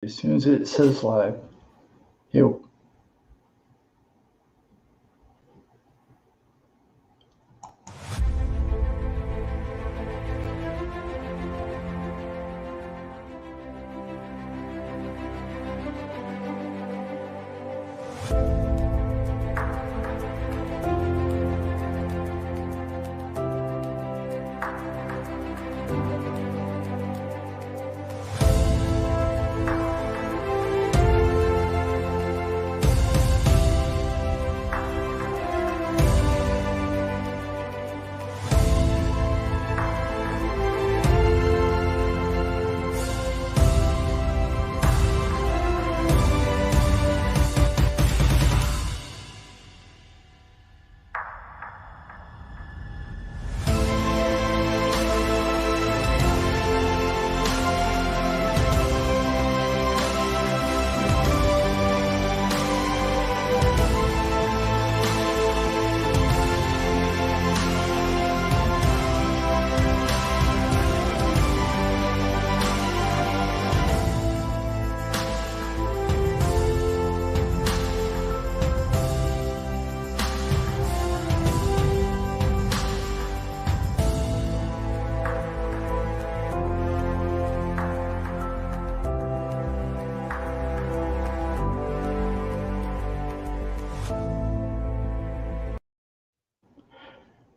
As soon as it says live. Here.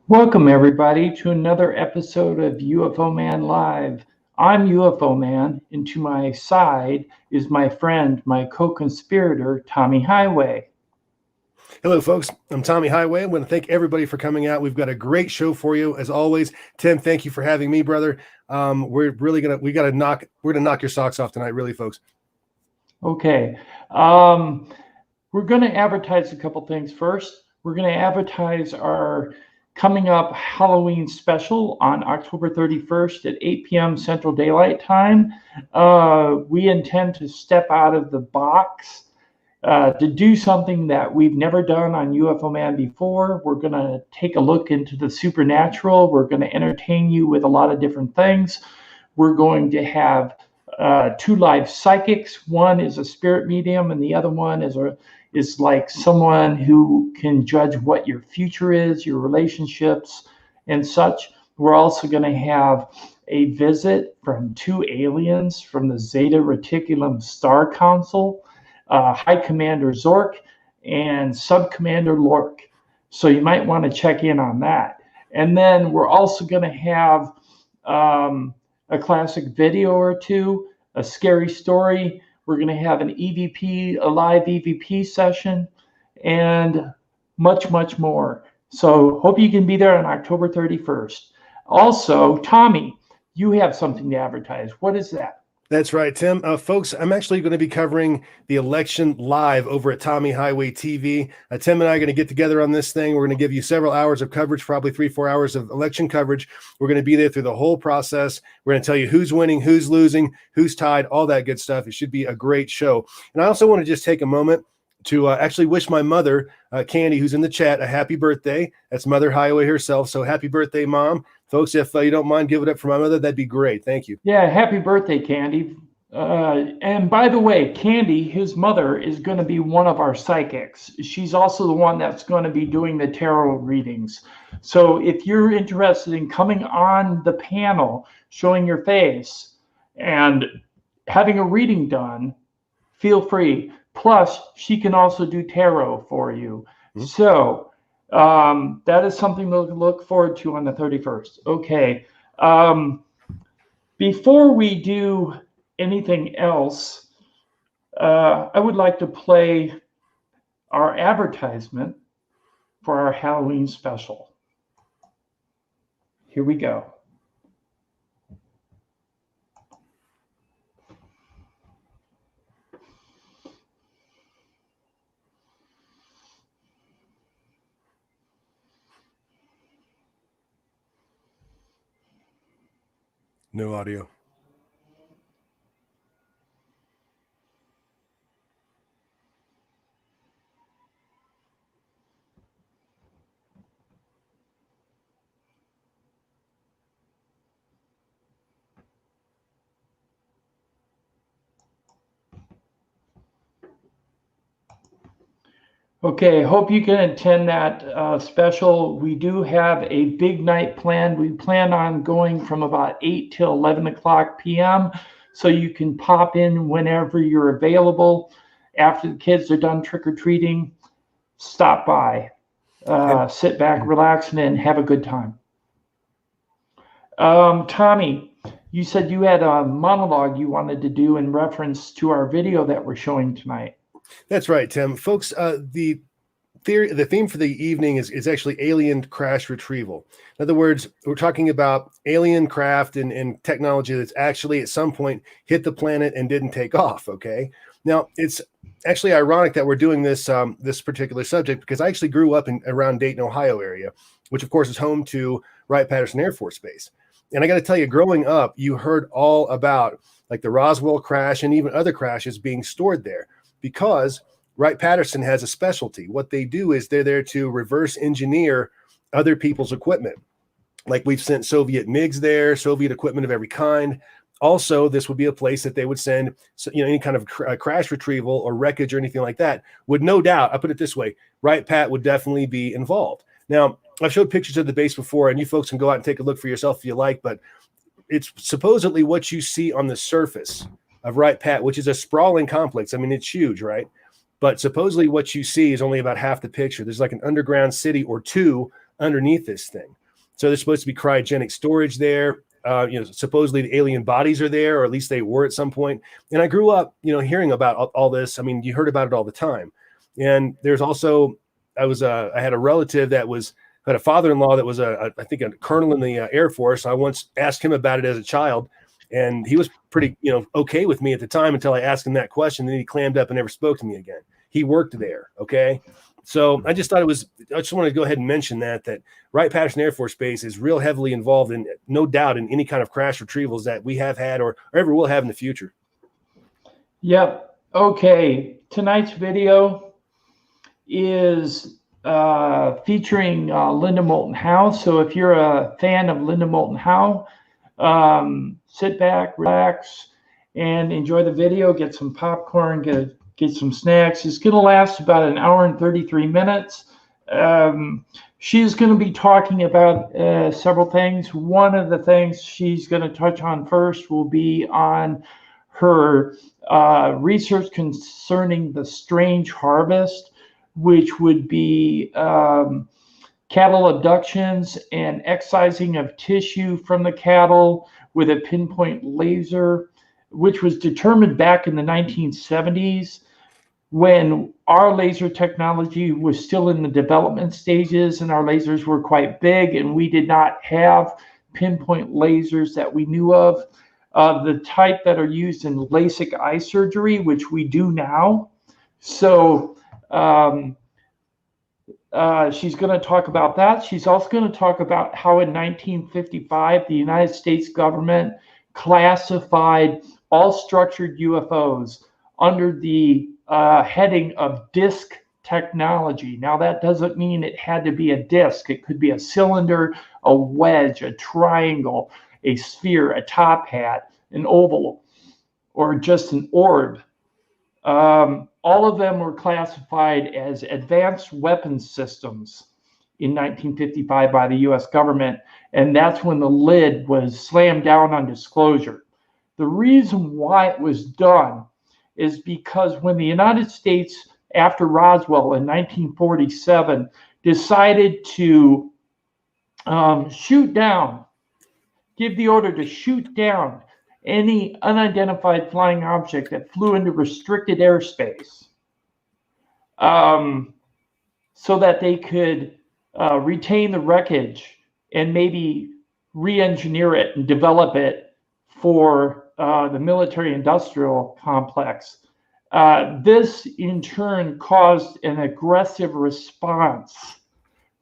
Welcome, everybody, to another episode of UFO Man Live. I'm UFO Man, and to my side is my friend, my co-conspirator, Tommy Highway. Hello, folks. I'm Tommy Highway. I want to thank everybody for coming out. We've got a great show for you, as always. Tim, thank you for having me, brother. We're gonna knock your socks off tonight, really, folks. Okay. We're going to advertise a couple things first. We're going to advertise our coming up Halloween special on October 31st at 8 p.m. Central Daylight Time. We intend to step out of the box to do something that we've never done on UFO Man before. We're going to take a look into the supernatural. We're going to entertain you with a lot of different things. We're going to have two live psychics. One is a spirit medium, and the other one is like someone who can judge what your future is, your relationships, and such. We're also going to have a visit from two aliens from the Zeta Reticulum Star Council, High Commander Zork and Sub Commander Lork. So you might want to check in on that. And then we're also going to have a classic video or two, a scary story. We're going to have an a live EVP session, and much, much more. So hope you can be there on October 31st. Also, Tommy, you have something to advertise. What is that? That's right, Tim. Folks, I'm actually going to be covering the election live over at Tommy Highway TV. Tim and I are going to get together on this thing. We're going to give you several hours of coverage, probably 3-4 hours of election coverage. We're going to be there through the whole process. We're going to tell you who's winning, who's losing, who's tied, all that good stuff. It should be a great show. And I also want to just take a moment to actually wish my mother, Candy, who's in the chat, a happy birthday. That's Mother Highway herself. So happy birthday, Mom. Folks, if you don't mind, give it up for my mother. That'd be great. Thank you. Yeah, happy birthday, Candy. And by the way, Candy, his mother, is going to be one of our psychics. She's also the one that's going to be doing the tarot readings. So if you're interested in coming on the panel, showing your face, and having a reading done, feel free. Plus, she can also do tarot for you. Mm-hmm. So that is something to look forward to on the 31st. Okay. Before we do anything else, I would like to play our advertisement for our Halloween special. Here we go. No audio. Okay, hope you can attend that special. We do have a big night planned. We plan on going from about 8 till 11 o'clock p.m. So you can pop in whenever you're available. After the kids are done trick-or-treating, stop by, sit back, relax, and have a good time. Tommy, you said you had a monologue you wanted to do in reference to our video that we're showing tonight. That's right, Tim. Folks, the theme for the evening is actually alien crash retrieval. In other words, we're talking about alien craft and technology that's actually at some point hit the planet and didn't take off. Okay. Now, it's actually ironic that we're doing this this particular subject because I actually grew up around Dayton, Ohio area, which of course is home to Wright-Patterson Air Force Base. And I got to tell you, growing up, you heard all about like the Roswell crash and even other crashes being stored there because Wright-Patterson has a specialty. What they do is they're there to reverse engineer other people's equipment. Like we've sent Soviet MiGs there, Soviet equipment of every kind. Also, this would be a place that they would send, any kind of crash retrieval or wreckage or anything like that. Would no doubt, I put it this way, Wright-Pat would definitely be involved. Now, I've showed pictures of the base before, and you folks can go out and take a look for yourself if you like, but it's supposedly what you see on the surface of Wright-Pat, which is a sprawling complex. I mean, it's huge, right? But supposedly what you see is only about half the picture. There's like an underground city or two underneath this thing. So there's supposed to be cryogenic storage there. Supposedly the alien bodies are there, or at least they were at some point. And I grew up, hearing about all this. I mean, you heard about it all the time. And there's also, I had a relative that had a father-in-law that was I think a colonel in the Air Force. I once asked him about it as a child, and he was pretty, okay with me at the time until I asked him that question. Then he clammed up and never spoke to me again. He worked there. Okay. So I just thought I just wanted to go ahead and mention that Wright-Patterson Air Force Base is real heavily involved in, no doubt, in any kind of crash retrievals that we have had or ever will have in the future. Yep. Okay. Tonight's video is featuring Linda Moulton Howe. So if you're a fan of Linda Moulton Howe, sit back, relax, and enjoy the video. Get some popcorn, get some snacks. It's going to last about an hour and 33 minutes. She's going to be talking about several things. One of the things she's going to touch on first will be on her research concerning the strange harvest, which would be cattle abductions and excising of tissue from the cattle with a pinpoint laser, which was determined back in the 1970s when our laser technology was still in the development stages and our lasers were quite big and we did not have pinpoint lasers that we knew of, the type that are used in LASIK eye surgery, which we do now. So she's going to talk about that. She's also going to talk about how in 1955, the United States government classified all structured UFOs under the heading of disc technology. Now, that doesn't mean it had to be a disc. It could be a cylinder, a wedge, a triangle, a sphere, a top hat, an oval, or just an orb. All of them were classified as advanced weapons systems in 1955 by the US government, and that's when the lid was slammed down on disclosure. The reason why it was done is because when the United States, after Roswell in 1947, decided to shoot down, give the order to shoot down any unidentified flying object that flew into restricted airspace, so that they could retain the wreckage and maybe re-engineer it and develop it for the military-industrial complex. This, in turn, caused an aggressive response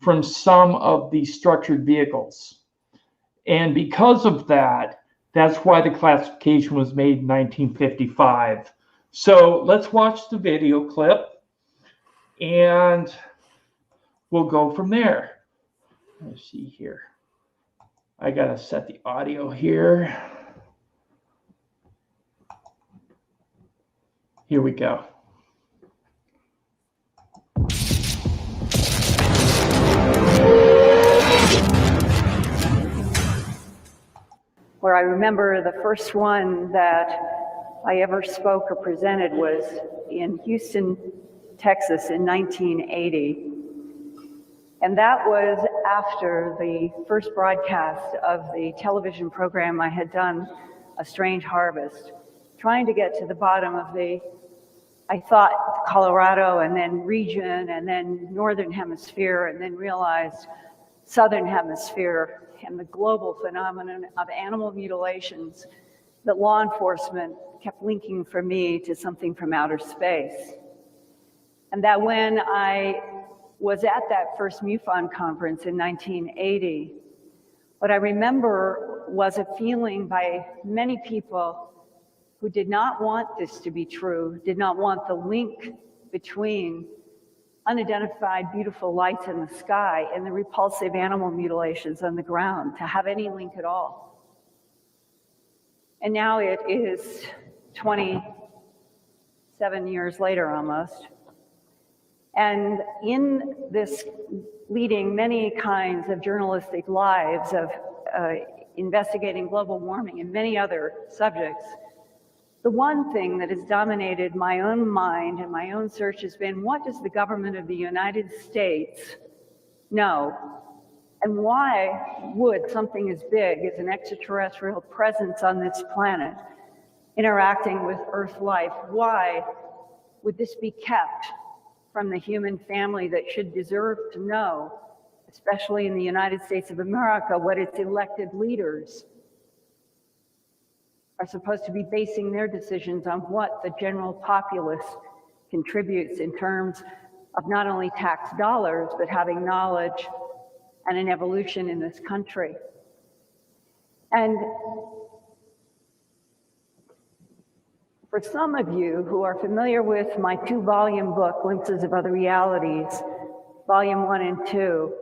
from some of the structured vehicles. And because of that, that's why the classification was made in 1955. So let's watch the video clip, and we'll go from there. Let's see here. I got to set the audio here. Here we go. where I remember the first one that I ever spoke or presented was in Houston, Texas in 1980. And that was after the first broadcast of the television program I had done, A Strange Harvest, trying to get to the bottom of I thought Colorado and then region and then Northern Hemisphere, and then realized Southern Hemisphere and the global phenomenon of animal mutilations that law enforcement kept linking for me to something from outer space. And that when I was at that first MUFON conference in 1980, what I remember was a feeling by many people who did not want this to be true, did not want the link between unidentified beautiful lights in the sky and the repulsive animal mutilations on the ground to have any link at all. And now it is 27 years later almost. And in this leading many kinds of journalistic lives of investigating global warming and many other subjects, the one thing that has dominated my own mind and my own search has been, what does the government of the United States know? And why would something as big as an extraterrestrial presence on this planet interacting with Earth life, why would this be kept from the human family that should deserve to know, especially in the United States of America, what its elected leaders are supposed to be basing their decisions on, what the general populace contributes in terms of not only tax dollars, but having knowledge and an evolution in this country. And for some of you who are familiar with my 2-volume book, Glimpses of Other Realities, Volume 1 and 2,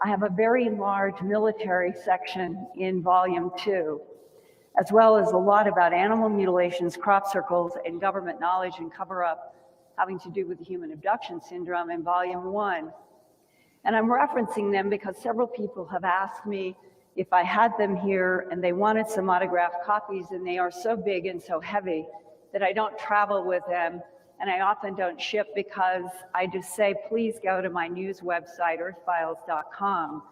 I have a very large military section in Volume 2, as well as a lot about animal mutilations, crop circles, and government knowledge and cover-up having to do with the human abduction syndrome in Volume 1. And I'm referencing them because several people have asked me if I had them here and they wanted some autographed copies, and they are so big and so heavy that I don't travel with them, and I often don't ship, because I just say, please go to my news website, earthfiles.com,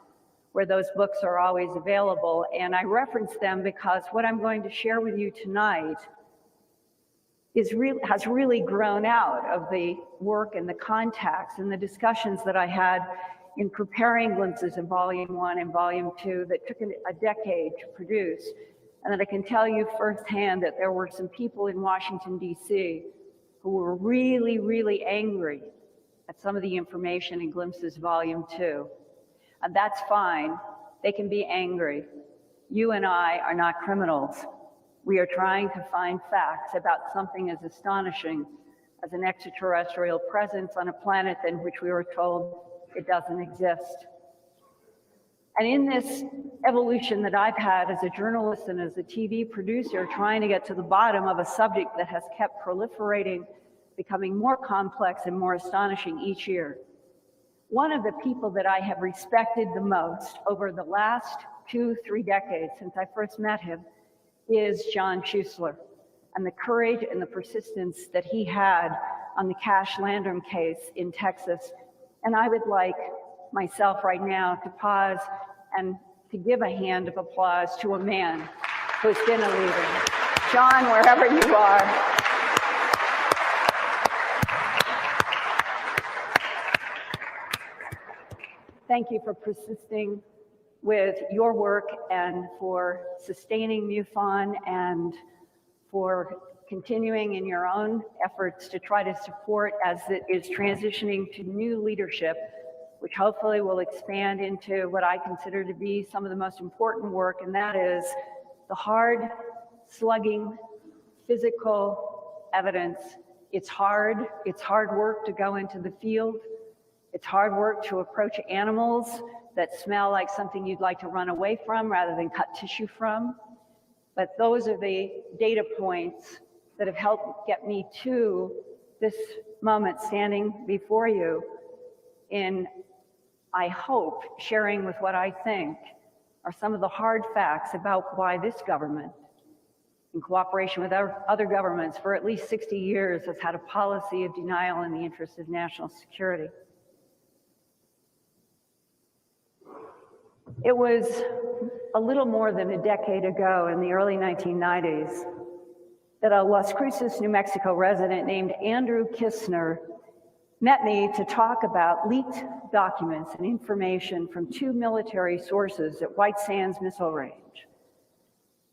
where those books are always available. And I reference them because what I'm going to share with you tonight has really grown out of the work and the contacts and the discussions that I had in preparing Glimpses in Volume 1 and Volume 2 that took a decade to produce. And that I can tell you firsthand that there were some people in Washington, D.C. who were really, really angry at some of the information in Glimpses Volume 2. And that's fine. They can be angry. You and I are not criminals. We are trying to find facts about something as astonishing as an extraterrestrial presence on a planet in which we were told it doesn't exist. And in this evolution that I've had as a journalist and as a TV producer, trying to get to the bottom of a subject that has kept proliferating, becoming more complex and more astonishing each year, one of the people that I have respected the most over the last 2-3 decades since I first met him is John Schuessler, and the courage and the persistence that he had on the Cash Landrum case in Texas. And I would like myself right now to pause and to give a hand of applause to a man who's been a leader. John, wherever you are. Thank you for persisting with your work and for sustaining MUFON and for continuing in your own efforts to try to support as it is transitioning to new leadership, which hopefully will expand into what I consider to be some of the most important work, and that is the hard, slugging, physical evidence. It's hard work to go into the field. It's hard work to approach animals that smell like something you'd like to run away from rather than cut tissue from. But those are the data points that have helped get me to this moment standing before you in, I hope, sharing with what I think are some of the hard facts about why this government, in cooperation with other governments for at least 60 years, has had a policy of denial in the interest of national security. It was a little more than a decade ago, in the early 1990s, that a Las Cruces, New Mexico resident named Andrew Kistner met me to talk about leaked documents and information from two military sources at White Sands Missile Range.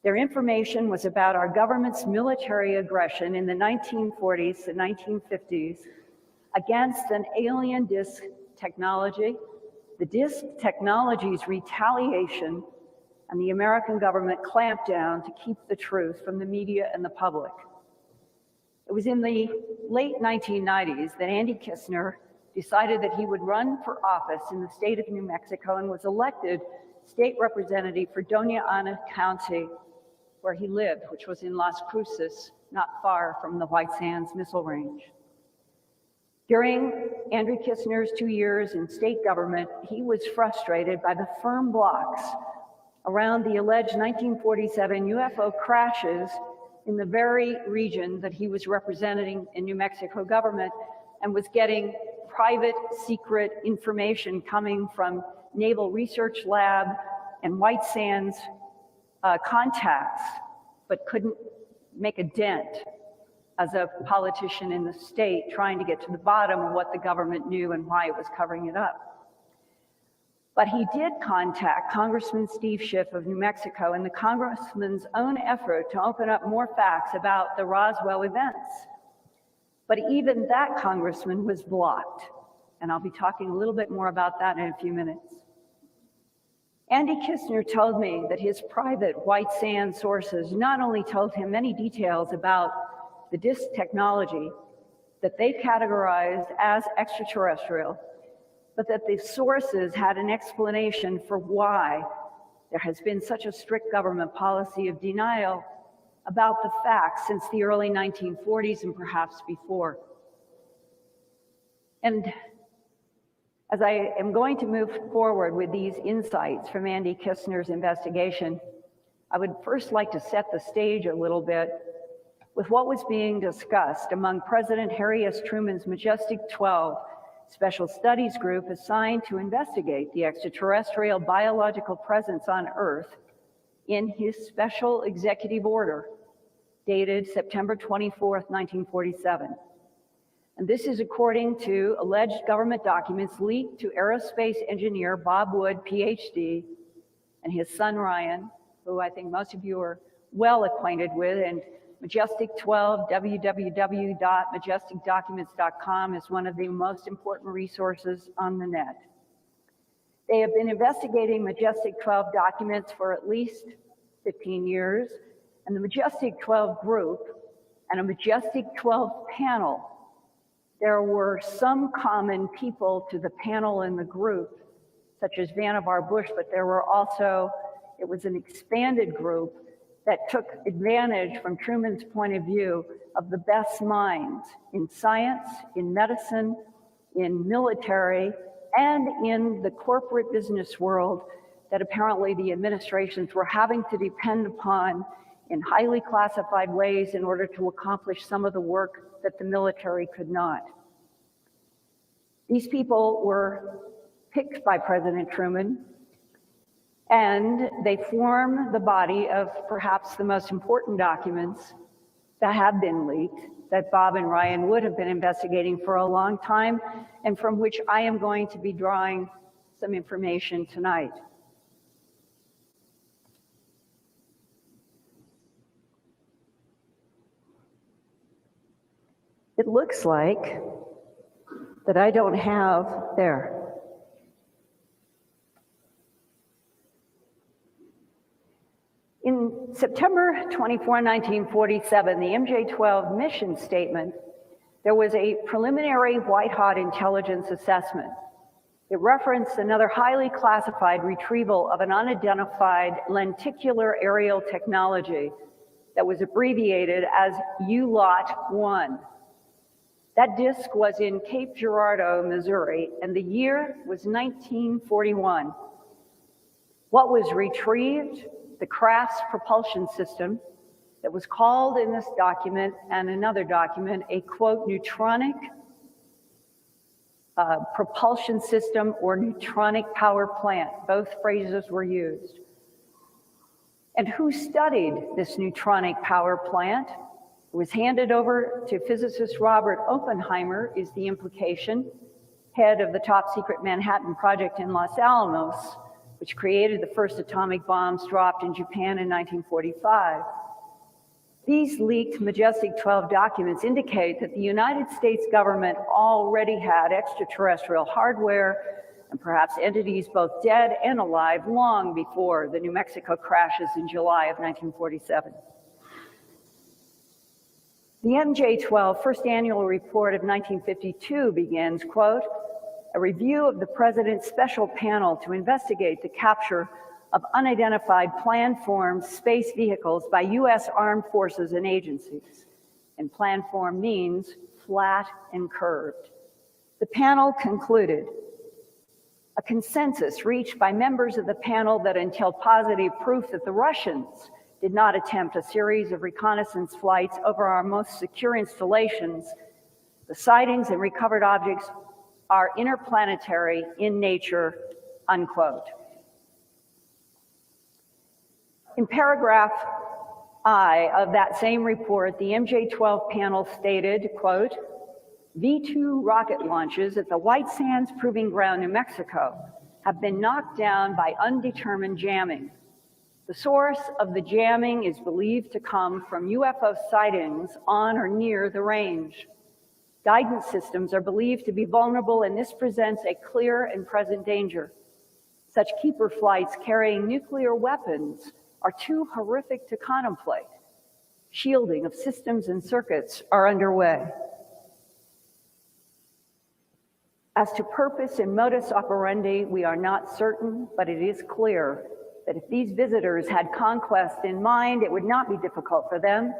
Their information was about our government's military aggression in the 1940s and 1950s against an alien disc technology, the disc technology's retaliation, and the American government clampdown to keep the truth from the media and the public. It was in the late 1990s that Andy Kistner decided that he would run for office in the state of New Mexico and was elected state representative for Doña Ana County, where he lived, which was in Las Cruces, not far from the White Sands Missile Range. During Andrew Kistner's 2 years in state government, he was frustrated by the firm blocks around the alleged 1947 UFO crashes in the very region that he was representing in New Mexico government, and was getting private, secret information coming from Naval Research Lab and White Sands contacts, but couldn't make a dent as a politician in the state trying to get to the bottom of what the government knew and why it was covering it up. But he did contact Congressman Steve Schiff of New Mexico in the congressman's own effort to open up more facts about the Roswell events. But even that congressman was blocked. And I'll be talking a little bit more about that in a few minutes. Andy Kistner told me that his private White Sands sources not only told him many details about the disc technology that they categorized as extraterrestrial, but that the sources had an explanation for why there has been such a strict government policy of denial about the facts since the early 1940s and perhaps before. And as I am going to move forward with these insights from Andy Kistner's investigation, I would first like to set the stage a little bit with what was being discussed among President Harry S. Truman's Majestic 12 Special Studies Group assigned to investigate the extraterrestrial biological presence on Earth in his special executive order dated September 24th, 1947. And this is according to alleged government documents leaked to aerospace engineer Bob Wood, PhD, and his son Ryan, who I think most of you are well acquainted with, and Majestic 12, www.majesticdocuments.com is one of the most important resources on the net. They have been investigating Majestic 12 documents for at least 15 years, and the Majestic 12 group and a Majestic 12 panel. There were some common people to the panel and the group, such as Vannevar Bush, but there were also, it was an expanded group that took advantage, from Truman's point of view, of the best minds in science, in medicine, in military, and in the corporate business world that apparently the administrations were having to depend upon in highly classified ways in order to accomplish some of the work that the military could not. These people were picked by President Truman, and they form the body of perhaps the most important documents that have been leaked, that Bob and Ryan Wood have been investigating for a long time, and from which I am going to be drawing some information tonight. It looks like that I don't have there. In September 24, 1947, the MJ-12 mission statement, there was a preliminary white-hot intelligence assessment. It referenced another highly classified retrieval of an unidentified lenticular aerial technology that was abbreviated as ULOT 1. That disc was in Cape Girardeau, Missouri, and the year was 1941. What was retrieved? The Crafts propulsion system that was called in this document and another document a, quote, neutronic propulsion system or neutronic power plant. Both phrases were used. And who studied this neutronic power plant? It was handed over to physicist Robert Oppenheimer, is the implication, head of the top secret Manhattan Project in Los Alamos, which created the first atomic bombs dropped in Japan in 1945. These leaked Majestic 12 documents indicate that the United States government already had extraterrestrial hardware and perhaps entities both dead and alive long before the New Mexico crashes in July of 1947. The MJ-12 first annual report of 1952 begins, quote, a review of the President's special panel to investigate the capture of unidentified plan-formed space vehicles by U.S. armed forces and agencies. And plan-formed means flat and curved. The panel concluded, a consensus reached by members of the panel that until positive proof that the Russians did not attempt a series of reconnaissance flights over our most secure installations, the sightings and recovered objects are interplanetary in nature, unquote. In paragraph I of that same report, the MJ-12 panel stated, quote, V-2 rocket launches at the White Sands Proving Ground, New Mexico, have been knocked down by undetermined jamming. The source of the jamming is believed to come from UFO sightings on or near the range. Guidance systems are believed to be vulnerable, and this presents a clear and present danger. Such keeper flights carrying nuclear weapons are too horrific to contemplate. Shielding of systems and circuits are underway. As to purpose and modus operandi, we are not certain, but it is clear that if these visitors had conquest in mind, it would not be difficult for them,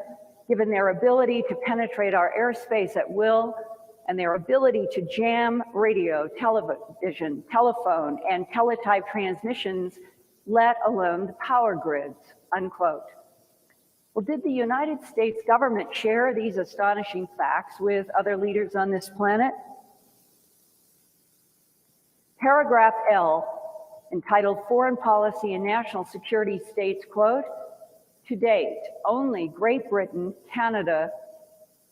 given their ability to penetrate our airspace at will and their ability to jam radio, television, telephone, and teletype transmissions, let alone the power grids, unquote. Well, did the United States government share these astonishing facts with other leaders on this planet? Paragraph L, entitled Foreign Policy and National Security, states, quote, to date, only Great Britain, Canada,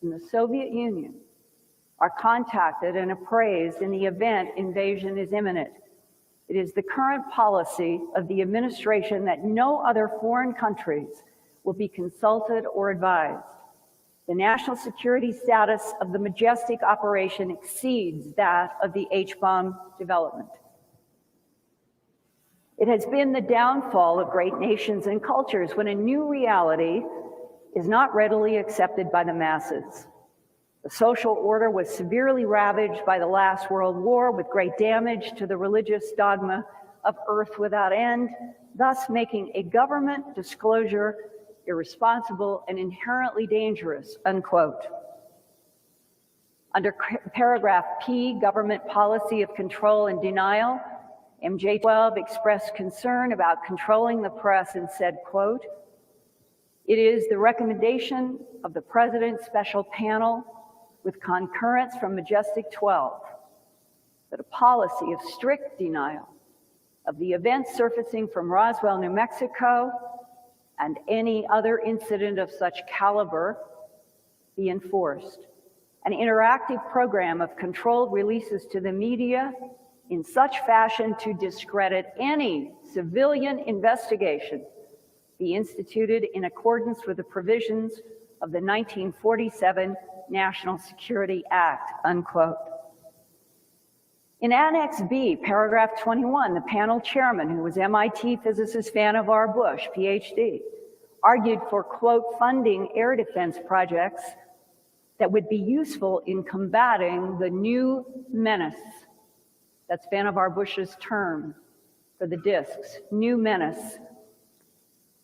and the Soviet Union are contacted and appraised in the event invasion is imminent. It is the current policy of the administration that no other foreign countries will be consulted or advised. The national security status of the Majestic operation exceeds that of the H-bomb development. It has been the downfall of great nations and cultures when a new reality is not readily accepted by the masses. The social order was severely ravaged by the last World War with great damage to the religious dogma of earth without end, thus making a government disclosure irresponsible and inherently dangerous, unquote. Under paragraph P, government policy of control and denial, MJ-12 expressed concern about controlling the press and said, quote, it is the recommendation of the President's special panel with concurrence from Majestic 12 that a policy of strict denial of the events surfacing from Roswell, New Mexico, and any other incident of such caliber be enforced. An interactive program of controlled releases to the media in such fashion to discredit any civilian investigation be instituted in accordance with the provisions of the 1947 National Security Act, unquote. In Annex B, paragraph 21, the panel chairman, who was MIT physicist Vannevar Bush, PhD, argued for, quote, funding air defense projects that would be useful in combating the new menace. That's Vannevar Bush's term for the discs, new menace.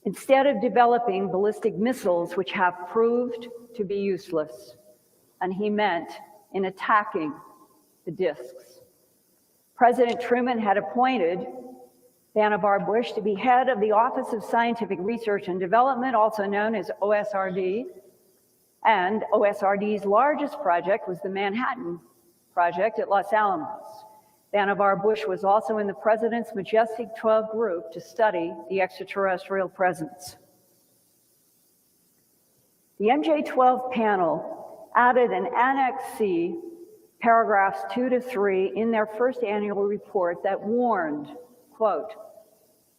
Instead of developing ballistic missiles, which have proved to be useless, and he meant in attacking the discs. President Truman had appointed Vannevar Bush to be head of the Office of Scientific Research and Development, also known as OSRD. And OSRD's largest project was the Manhattan Project at Los Alamos. Vannevar Bush was also in the President's Majestic 12 group to study the extraterrestrial presence. The MJ12 panel added an Annex C, paragraphs 2 to 3, in their first annual report that warned, quote,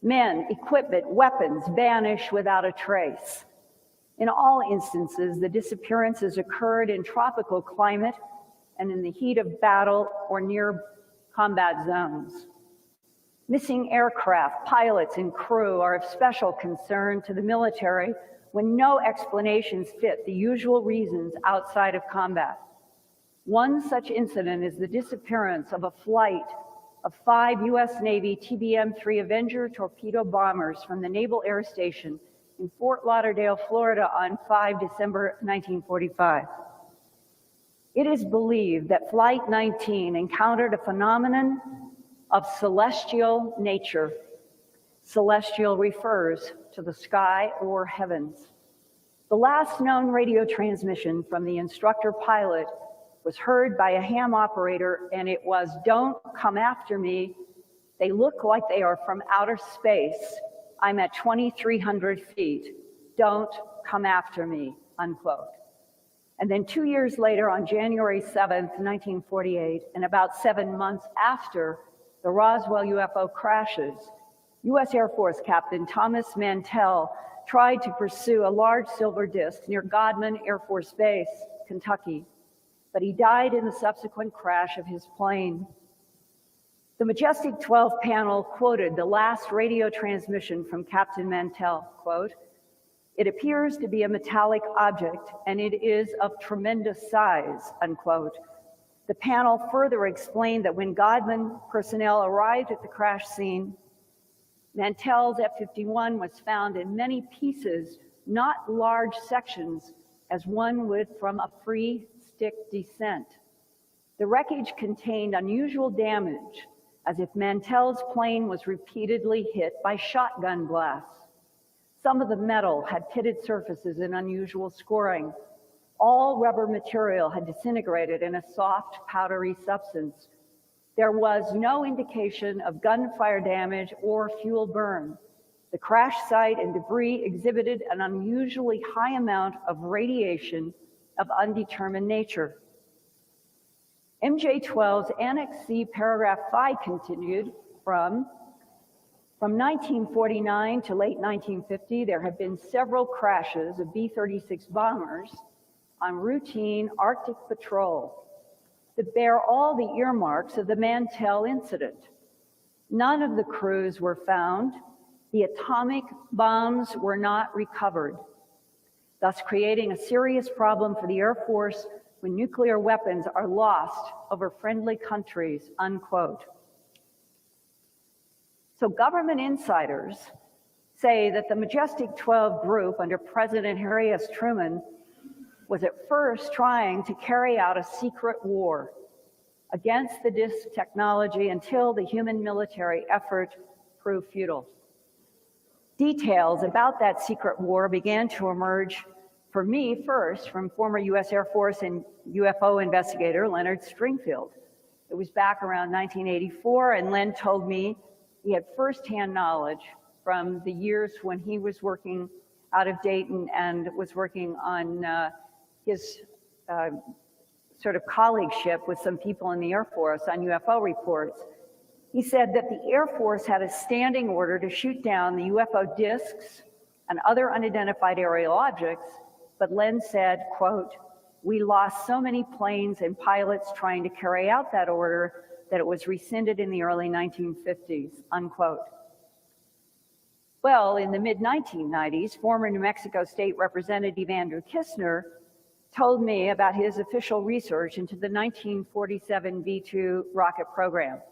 "Men, equipment, weapons vanish without a trace. In all instances, the disappearances occurred in tropical climate and in the heat of battle or near combat zones. Missing aircraft, pilots, and crew are of special concern to the military when no explanations fit the usual reasons outside of combat. One such incident is the disappearance of a flight of 5 U.S. Navy TBM-3 Avenger torpedo bombers from the Naval Air Station in Fort Lauderdale, Florida on 5 December 1945. It is believed that Flight 19 encountered a phenomenon of celestial nature. Celestial refers to the sky or heavens. The last known radio transmission from the instructor pilot was heard by a ham operator, and it was, 'Don't come after me. They look like they are from outer space. I'm at 2,300 feet. Don't come after me,' unquote." And then 2 years later, on January 7th, 1948, and about 7 months after the Roswell UFO crashes, U.S. Air Force Captain Thomas Mantell tried to pursue a large silver disk near Godman Air Force Base, Kentucky, but he died in the subsequent crash of his plane. The Majestic 12 panel quoted the last radio transmission from Captain Mantell, quote, "It appears to be a metallic object, and it is of tremendous size," unquote. The panel further explained that when Godman personnel arrived at the crash scene, Mantell's F-51 was found in many pieces, not large sections, as one would from a free stick descent. The wreckage contained unusual damage, as if Mantell's plane was repeatedly hit by shotgun blasts. Some of the metal had pitted surfaces and unusual scoring. All rubber material had disintegrated in a soft, powdery substance. There was no indication of gunfire damage or fuel burn. The crash site and debris exhibited an unusually high amount of radiation of undetermined nature. MJ12's Annex C, paragraph 5 continued from 1949 to late 1950, there have been several crashes of B-36 bombers on routine Arctic patrol that bear all the earmarks of the Mantell incident. None of the crews were found. The atomic bombs were not recovered, thus creating a serious problem for the Air Force when nuclear weapons are lost over friendly countries, unquote. So government insiders say that the Majestic 12 group under President Harry S. Truman was at first trying to carry out a secret war against the disk technology until the human military effort proved futile. Details about that secret war began to emerge for me first from former U.S. Air Force and UFO investigator Leonard Stringfield. It was back around 1984, and Len told me he had firsthand knowledge from the years when he was working out of Dayton and was working on his sort of colleagueship with some people in the Air Force on UFO reports. He said that the Air Force had a standing order to shoot down the UFO discs and other unidentified aerial objects, but Len said, quote, "We lost so many planes and pilots trying to carry out that order that it was rescinded in the early 1950s, unquote." Well, in the mid-1990s, former New Mexico State Representative Andrew Kistner told me about his official research into the 1947 V-2 rocket program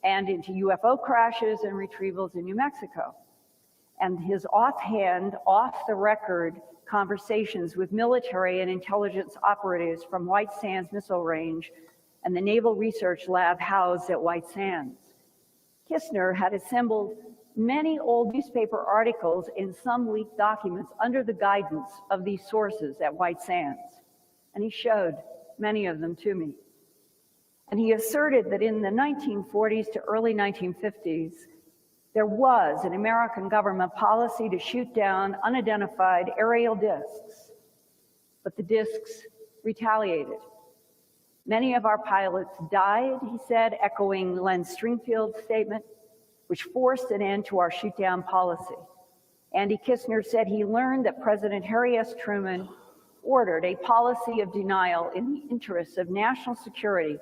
and into UFO crashes and retrievals in New Mexico, and his offhand, off-the-record conversations with military and intelligence operatives from White Sands Missile Range and the Naval Research Lab housed at White Sands. Kistner had assembled many old newspaper articles and some leaked documents under the guidance of these sources at White Sands, and he showed many of them to me. And he asserted that in the 1940s to early 1950s, there was an American government policy to shoot down unidentified aerial discs, but the discs retaliated. Many of our pilots died, he said, echoing Len Stringfield's statement, which forced an end to our shoot-down policy. Andy Kistner said he learned that President Harry S. Truman ordered a policy of denial in the interests of national security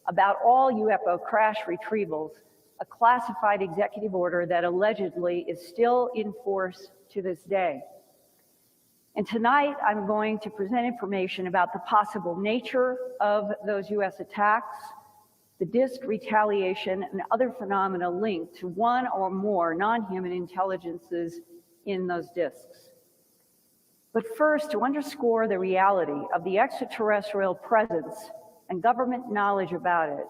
about all UFO crash retrievals, a classified executive order that allegedly is still in force to this day. And tonight, I'm going to present information about the possible nature of those US attacks, the disc retaliation, and other phenomena linked to one or more non-human intelligences in those discs. But first, to underscore the reality of the extraterrestrial presence and government knowledge about it,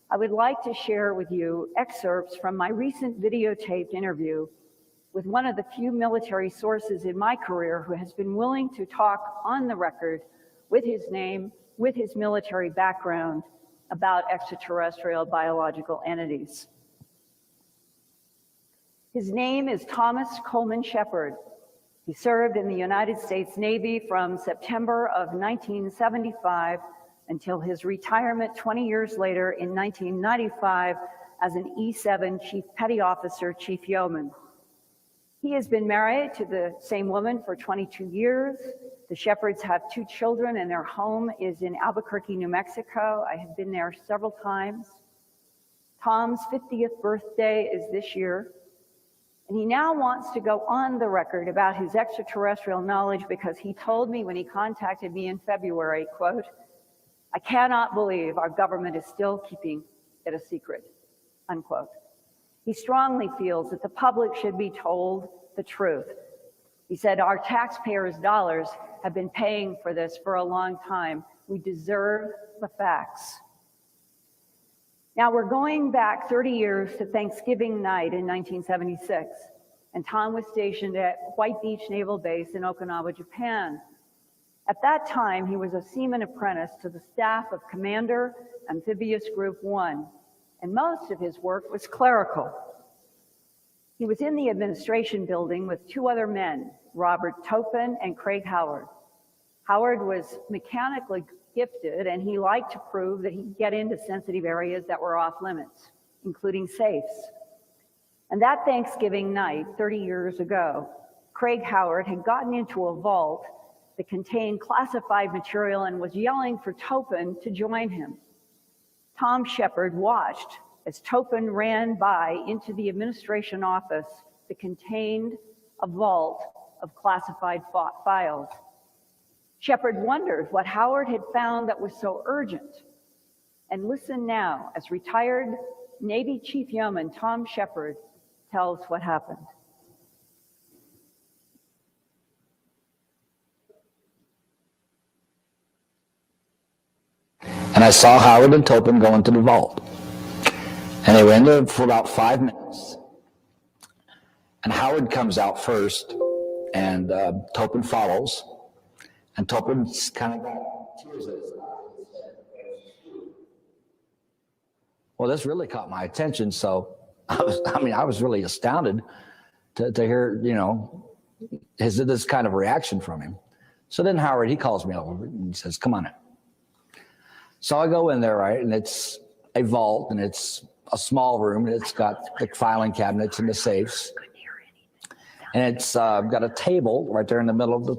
I would like to share with you excerpts from my recent videotaped interview with one of the few military sources in my career who has been willing to talk on the record with his name, with his military background, about extraterrestrial biological entities. His name is Thomas Coleman Shepard. He served in the United States Navy from September of 1975 until his retirement 20 years later in 1995 as an E-7 Chief Petty Officer, Chief Yeoman. He has been married to the same woman for 22 years. The Shepards have 2 children and their home is in Albuquerque, New Mexico. I have been there several times. Tom's 50th birthday is this year. And he now wants to go on the record about his extraterrestrial knowledge because he told me when he contacted me in February, quote, "I cannot believe our government is still keeping it a secret," unquote. He strongly feels that the public should be told the truth. He said, "Our taxpayers' dollars have been paying for this for a long time. We deserve the facts." Now we're going back 30 years to Thanksgiving night in 1976, and Tom was stationed at White Beach Naval Base in Okinawa, Japan. At that time, he was a seaman apprentice to the staff of Commander Amphibious Group 1, and most of his work was clerical. He was in the administration building with 2 other men, Robert Topin and Craig Howard. Howard was mechanically gifted, and he liked to prove that he could get into sensitive areas that were off limits, including safes. And that Thanksgiving night, 30 years ago, Craig Howard had gotten into a vault that contained classified material and was yelling for Topin to join him. Tom Shepard watched as Topin ran by into the administration office that contained a vault of classified files. Shepard wondered what Howard had found that was so urgent. And listen now as retired Navy Chief Yeoman Tom Shepard tells what happened. And I saw Howard and Topin go into the vault. And they were in there for about 5 minutes. And Howard comes out first, and Topin follows. And Topin's kind of got tears in his eyes. Well, this really caught my attention, so I was really astounded to hear, this kind of reaction from him. So then Howard, he calls me over and he says, "Come on in." So I go in there, right, and it's a vault, and it's a small room, and it's got the filing cabinets and the safes. And it's got a table right there in the middle of the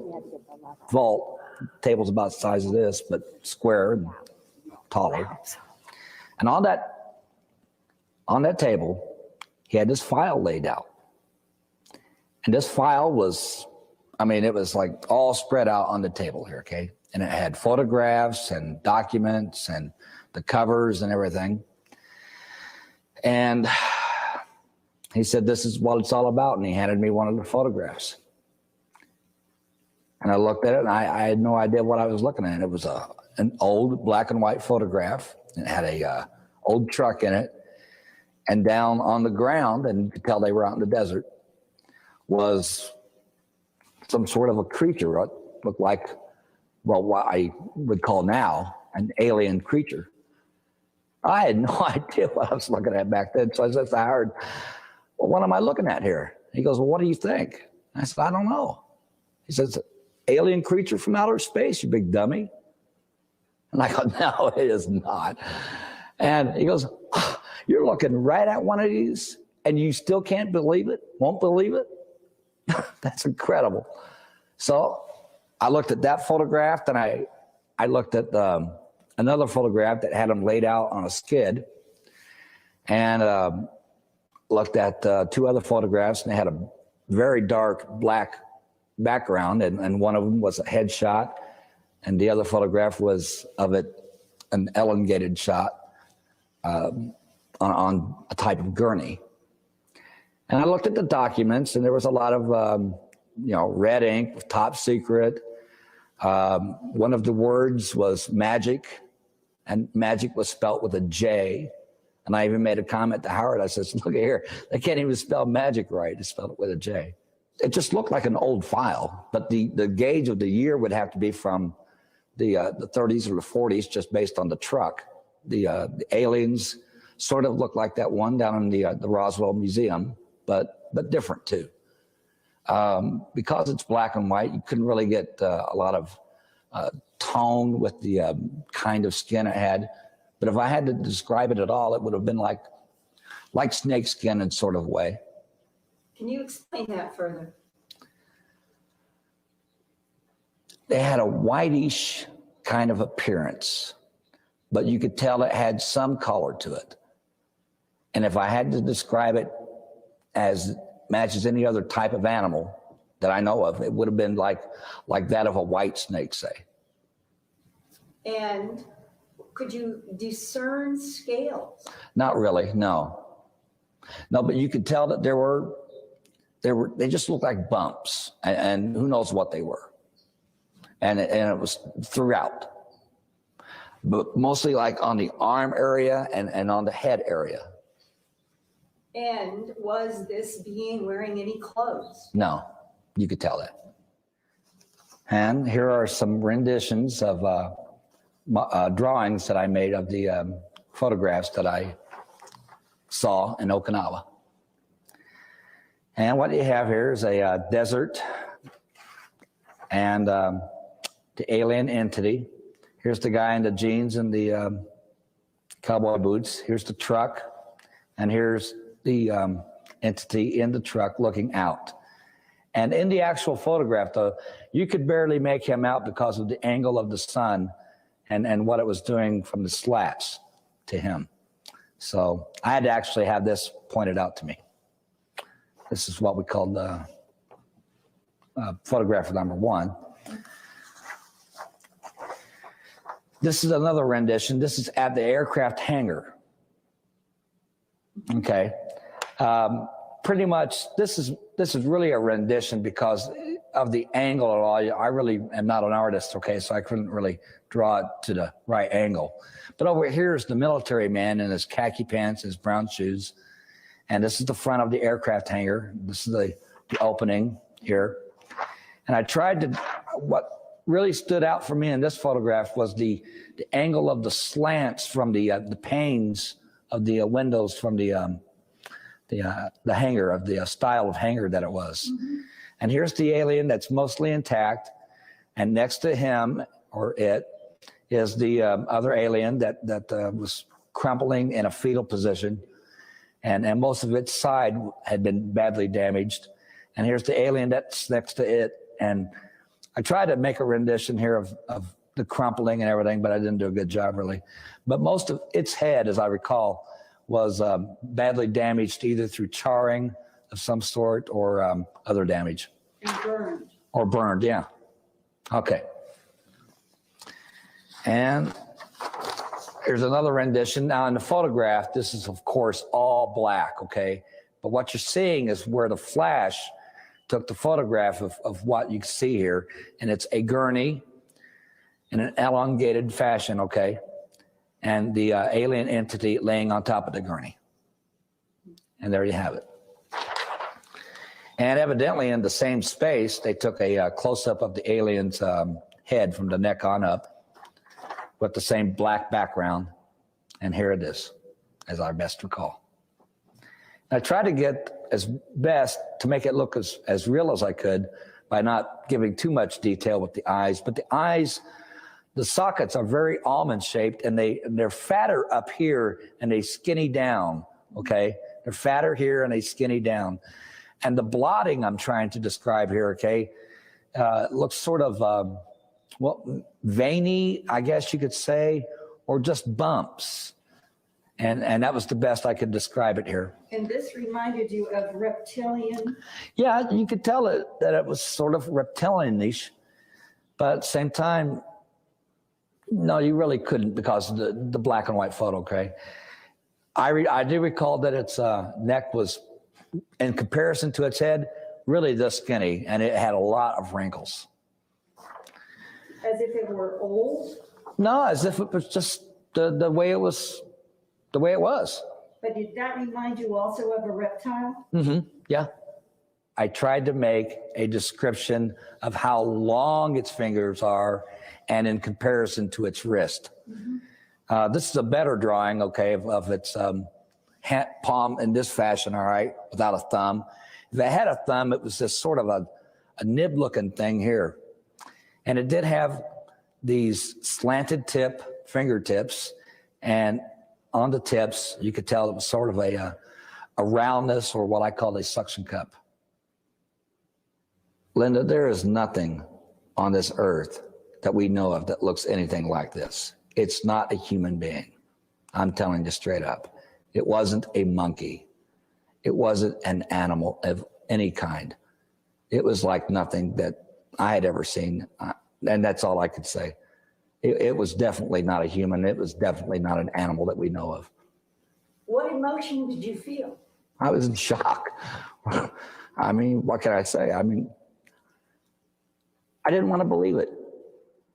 vault. The table's about the size of this, but square and taller. And on that table, he had this file laid out. And this file was, it was like all spread out on the table here, okay? And it had photographs and documents and the covers and everything. And he said, "This is what it's all about." And he handed me one of the photographs. And I looked at it, and I had no idea what I was looking at. It was an old black and white photograph. It had a old truck in it. And down on the ground, and you could tell they were out in the desert, was some sort of a creature. It looked like, well, what I would call now an alien creature. I had no idea what I was looking at back then. So I said to Howard, well, what am I looking at here? He goes, well, what do you think? I said, I don't know. He says, alien creature from outer space, you big dummy. And I go, no, it is not. And he goes, oh, you're looking right at one of these and you still can't believe it? Won't believe it? That's incredible. So I looked at that photograph, and I looked at another photograph that had them laid out on a skid, and looked at 2 other photographs, and they had a very dark black background, and one of them was a headshot, and the other photograph was of it an elongated shot on a type of gurney. And I looked at the documents, and there was a lot of red ink, top secret. One of the words was magic, and magic was spelt with a J. And I even made a comment to Howard. I said, look at here, they can't even spell magic right. They spelled it with a J. It just looked like an old file, but the gauge of the year would have to be from the 30s or the 40s, just based on the truck. The aliens sort of looked like that one down in the Roswell Museum, but different too. Because it's black and white, you couldn't really get a lot of tone with the kind of skin it had. But if I had to describe it at all, it would have been like snake skin in sort of way. Can you explain that further? They had a whitish kind of appearance, but you could tell it had some color to it. And if I had to describe it as matches any other type of animal that I know of, it would have been like that of a white snake, say. And could you discern scales? Not really, no. No, but you could tell that they just looked like bumps, and who knows what they were. And it was throughout, but mostly like on the arm area and on the head area. And was this being wearing any clothes? No, you could tell that. And here are some renditions of drawings that I made of the photographs that I saw in Okinawa. And what you have here is a desert and the alien entity. Here's the guy in the jeans and the cowboy boots. Here's the truck, and here's the entity in the truck looking out. And in the actual photograph, though, you could barely make him out because of the angle of the sun and what it was doing from the slats to him. So I had to actually have this pointed out to me. This is what we call the photograph number 1. This is another rendition. This is at the aircraft hangar. Okay. Pretty much, this is really a rendition because of the angle at all. I really am not an artist, okay, so I couldn't really draw it to the right angle. But over here is the military man in his khaki pants, his brown shoes, and this is the front of the aircraft hangar. This is the opening here. And I tried to, what really stood out for me in this photograph was the angle of the slants from the panes of the windows from the hangar, of the style of hangar that it was. Mm-hmm. And here's the alien that's mostly intact, and next to him or it is the other alien that was crumpling in a fetal position, and most of its side had been badly damaged. And here's the alien that's next to it. And I tried to make a rendition here of the crumpling and everything, but I didn't do a good job really. But most of its head, as I recall, was badly damaged either through charring of some sort or other damage. And burned. Or burned, yeah. Okay. And here's another rendition. Now in the photograph, this is of course all black, okay? But what you're seeing is where the flash took the photograph of what you see here, and it's a gurney in an elongated fashion, okay? And the alien entity laying on top of the gurney. And there you have it. And evidently in the same space, they took a close-up of the alien's head from the neck on up with the same black background. And here it is, as I best recall. I tried to get as best to make it look as real as I could by not giving too much detail with the eyes. But the eyes, the sockets are very almond-shaped, and they're fatter up here and they skinny down, okay? They're fatter here and they skinny down. And the blotting I'm trying to describe here, okay, looks sort of, well, veiny, I guess you could say, or just bumps. And that was the best I could describe it here. And this reminded you of reptilian? Yeah, you could tell that it was sort of reptilian-ish, but at the same time, no, you really couldn't because of the black and white photo, okay? I do recall that its neck was, in comparison to its head, really this skinny, and it had a lot of wrinkles. As if it were old? No, as if it was just the way it was. The way it was. But did that remind you also of a reptile? Mm-hmm. Yeah. I tried to make a description of how long its fingers are and in comparison to its wrist. Mm-hmm. This is a better drawing, okay, of its hand, palm in this fashion, all right, without a thumb. If it had a thumb, it was this sort of a nib-looking thing here. And it did have these slanted tip fingertips, and on the tips, you could tell it was sort of a roundness, or what I call a suction cup. Linda, there is nothing on this earth that we know of that looks anything like this. It's not a human being. I'm telling you straight up. It wasn't a monkey. It wasn't an animal of any kind. It was like nothing that I had ever seen, and that's all I could say. It was definitely not a human. It was definitely not an animal that we know of. What emotion did you feel? I was in shock. I mean, what can I say? I mean, I didn't want to believe it.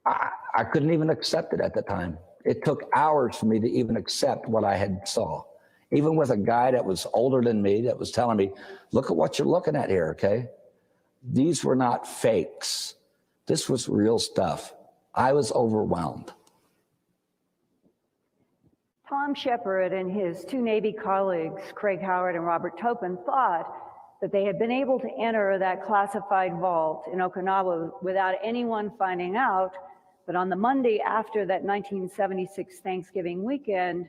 I couldn't even accept it at the time. It took hours for me to even accept what I had saw. Even with a guy that was older than me that was telling me, look at what you're looking at here, okay? These were not fakes. This was real stuff. I was overwhelmed. Tom Shepard and his two Navy colleagues, Craig Howard and Robert Topin, thought that they had been able to enter that classified vault in Okinawa without anyone finding out. But on the Monday after that 1976 Thanksgiving weekend,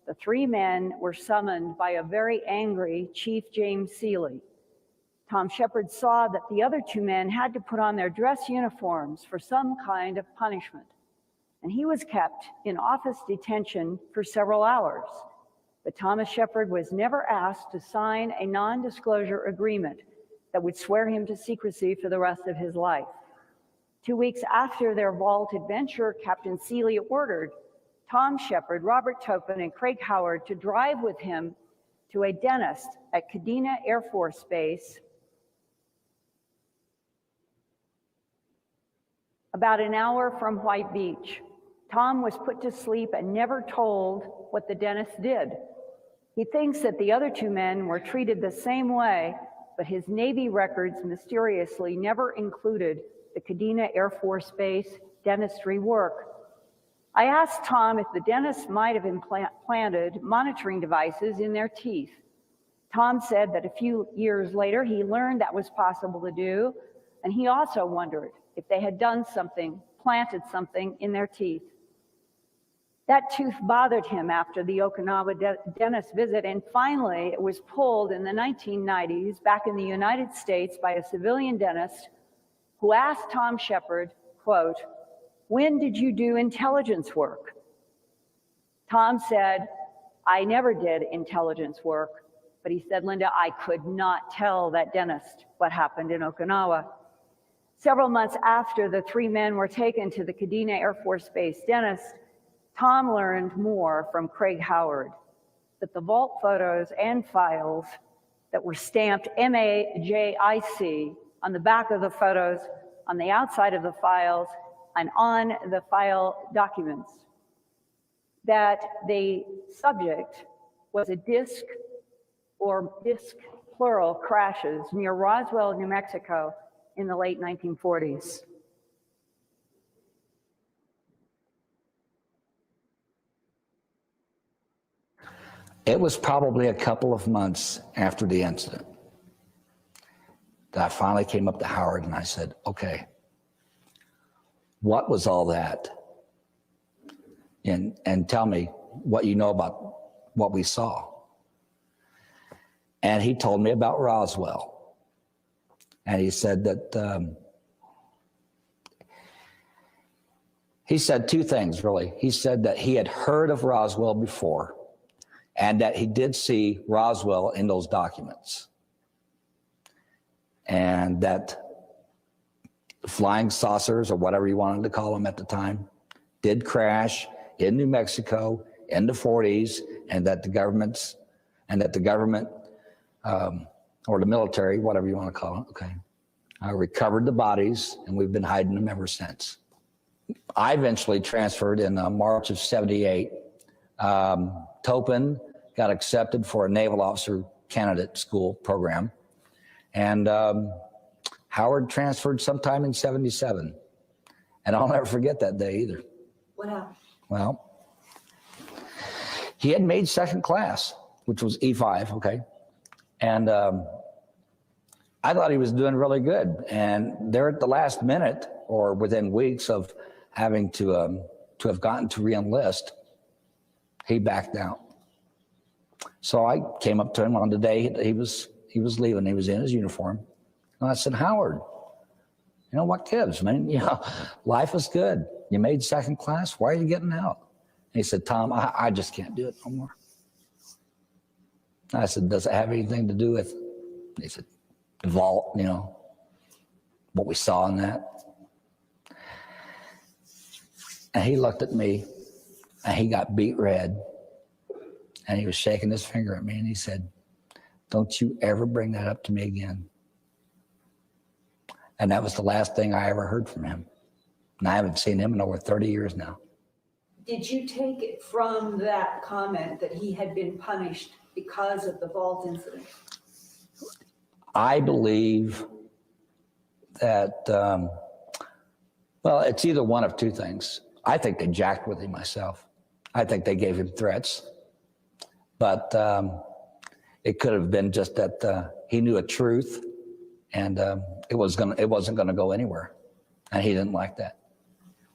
the three men were summoned by a very angry Chief James Seeley. Tom Shepard saw that the other two men had to put on their dress uniforms for some kind of punishment, and he was kept in office detention for several hours. But Thomas Shepard was never asked to sign a non-disclosure agreement that would swear him to secrecy for the rest of his life. 2 weeks after their vault adventure, Captain Seeley ordered Tom Shepard, Robert Topin, and Craig Howard to drive with him to a dentist at Kadena Air Force Base, about an hour from White Beach. Tom was put to sleep and never told what the dentist did. He thinks that the other two men were treated the same way, but his Navy records mysteriously never included the Kadena Air Force Base dentistry work. I asked Tom if the dentist might have implanted monitoring devices in their teeth. Tom said that a few years later he learned that was possible to do, and he also wondered if they had done something, planted something in their teeth. That tooth bothered him after the Okinawa dentist visit, and finally it was pulled in the 1990s back in the United States by a civilian dentist who asked Tom Shepard, quote, "When did you do intelligence work?" Tom said, "I never did intelligence work," but he said, "Linda, I could not tell that dentist what happened in Okinawa." Several months after the three men were taken to the Kadena Air Force Base dentist, Tom learned more from Craig Howard, that the vault photos and files that were stamped MAJIC on the back of the photos, on the outside of the files, and on the file documents, that the subject was a disc or disc plural crashes near Roswell, New Mexico in the late 1940s. It was probably a couple of months after the incident that I finally came up to Howard and I said, okay, what was all that? And tell me what you know about what we saw. And he told me about Roswell. And he said that, he said two things really. He said that he had heard of Roswell before and that he did see Roswell in those documents. And that flying saucers, or whatever you wanted to call them at the time, did crash in New Mexico in the 40s, and that the government, or the military, whatever you want to call it, okay, recovered the bodies, and we've been hiding them ever since. I eventually transferred in March of '78. Topin got accepted for a naval officer candidate school program, and Howard transferred sometime in '77. And I'll never forget that day either. What happened? Well, he had made second class, which was E5, okay? And I thought he was doing really good. And there at the last minute, or within weeks of having to have gotten to re-enlist, he backed out. So I came up to him on the day he was leaving. He was in his uniform. And I said, Howard, you know, what gives, man? You know, life is good. You made second class. Why are you getting out? And he said, Tom, I just can't do it no more. I said, does it have anything to do with, he said, the vault, you know, what we saw in that? And he looked at me and he got beet red and he was shaking his finger at me and he said, don't you ever bring that up to me again. And that was the last thing I ever heard from him. And I haven't seen him in over 30 years now. Did you take it from that comment that he had been punished because of the vault incident? I believe that, well, it's either one of two things. I think they jacked with him myself. I think they gave him threats. But it could have been just that he knew a truth and it wasn't going to go anywhere. And he didn't like that.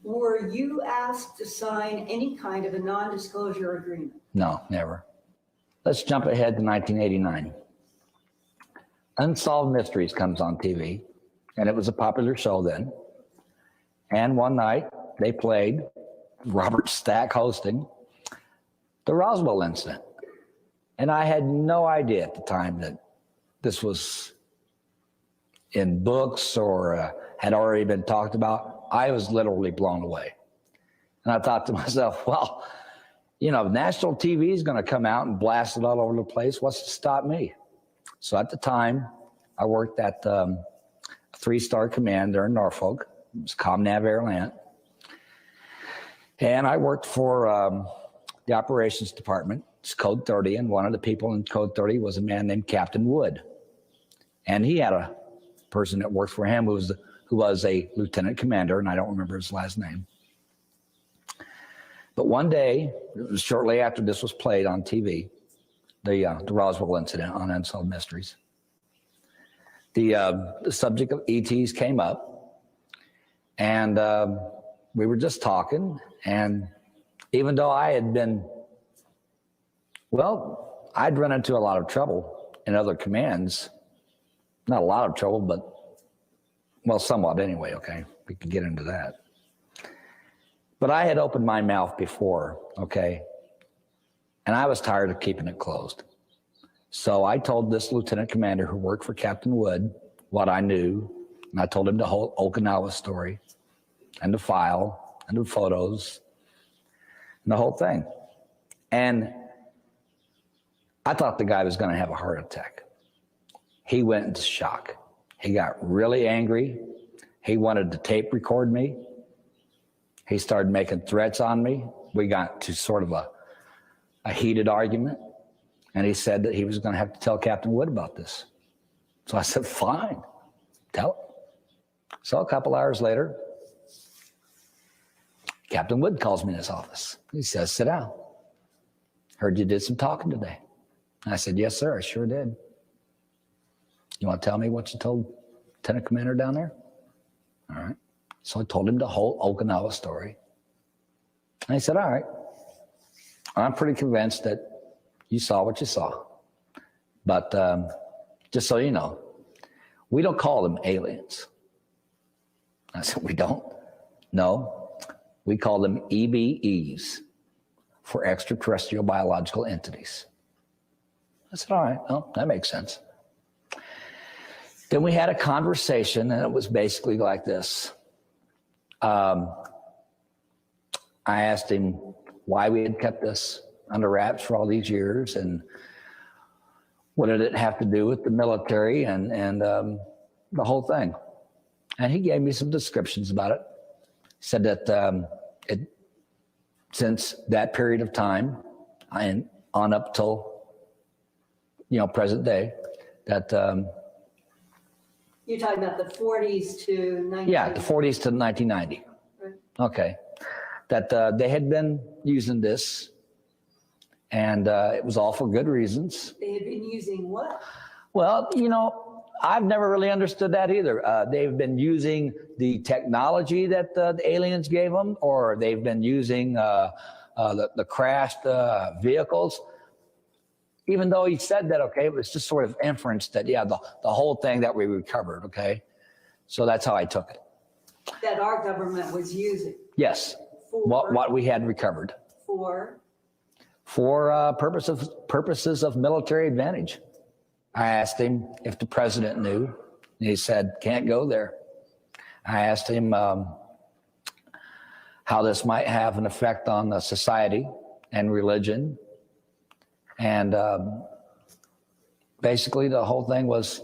Were you asked to sign any kind of a non-disclosure agreement? No, never. Let's jump ahead to 1989. Unsolved Mysteries comes on TV, and it was a popular show then. And one night, they played, Robert Stack hosting, the Roswell incident. And I had no idea at the time that this was in books or had already been talked about. I was literally blown away. And I thought to myself, well, you know, national TV is going to come out and blast it all over the place. What's to stop me? So at the time, I worked at a 3-star command there in Norfolk. It was ComNav Airland. And I worked for the operations department. It's Code 30, and one of the people in Code 30 was a man named Captain Wood. And he had a person that worked for him who was a lieutenant commander, and I don't remember his last name. But one day, it was shortly after this was played on TV, the Roswell incident on Unsolved Mysteries, the subject of ETs came up, and we were just talking, and even though I had been, well, I'd run into a lot of trouble in other commands, not a lot of trouble, but, well, somewhat anyway, okay? We can get into that. But I had opened my mouth before, okay? And I was tired of keeping it closed. So I told this lieutenant commander who worked for Captain Wood what I knew, and I told him the whole Okinawa story, and the file, and the photos, and the whole thing. And I thought the guy was gonna have a heart attack. He went into shock. He got really angry. He wanted to tape record me. He started making threats on me. We got to sort of a heated argument. And he said that he was going to have to tell Captain Wood about this. So I said, fine, tell him. So a couple hours later, Captain Wood calls me in his office. He says, sit down. Heard you did some talking today. And I said, yes, sir, I sure did. You want to tell me what you told Lieutenant Commander down there? All right. So I told him the whole Okinawa story. And he said, all right, I'm pretty convinced that you saw what you saw. But just so you know, we don't call them aliens. I said, we don't? No, we call them EBEs, for extraterrestrial biological entities. I said, all right, well, that makes sense. Then we had a conversation, and it was basically like this. I asked him why we had kept this under wraps for all these years, and what did it have to do with the military and the whole thing. And he gave me some descriptions about it. He said that since that period of time and on up till, present day, that You're talking about the 40s to 1990? yeah, the 40s to 1990. Right. Okay. That they had been using this, and it was all for good reasons. They had been using what? Well, I've never really understood that either. They've been using the technology that the aliens gave them, or they've been using the crashed vehicles. Even though he said that, okay, it was just sort of inference that, yeah, the whole thing that we recovered, okay? So that's how I took it. That our government was using? Yes, what we had recovered. For purposes of military advantage. I asked him if the president knew, and he said, can't go there. I asked him how this might have an effect on the society and religion. And basically the whole thing was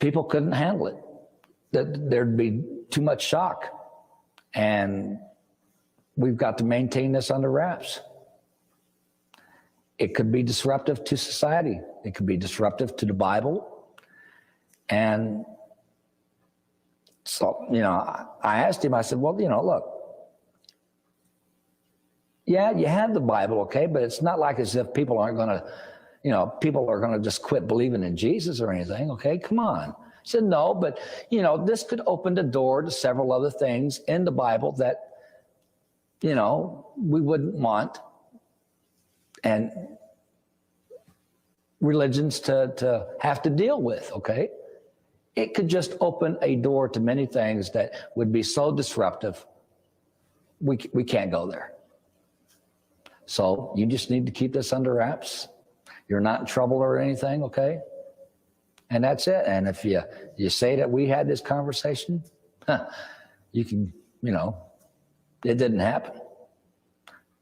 people couldn't handle it. That there'd be too much shock. And we've got to maintain this under wraps. It could be disruptive to society. It could be disruptive to the Bible. And so, I asked him, I said, well, look, yeah, you have the Bible, okay, but it's not like as if people aren't going to, people are going to just quit believing in Jesus or anything, okay? Come on. I said, no, but, this could open the door to several other things in the Bible that, we wouldn't want. And religions to have to deal with, okay? It could just open a door to many things that would be so disruptive, we can't go there. So you just need to keep this under wraps. You're not in trouble or anything, okay? And that's it. And if you say that we had this conversation, you can, it didn't happen.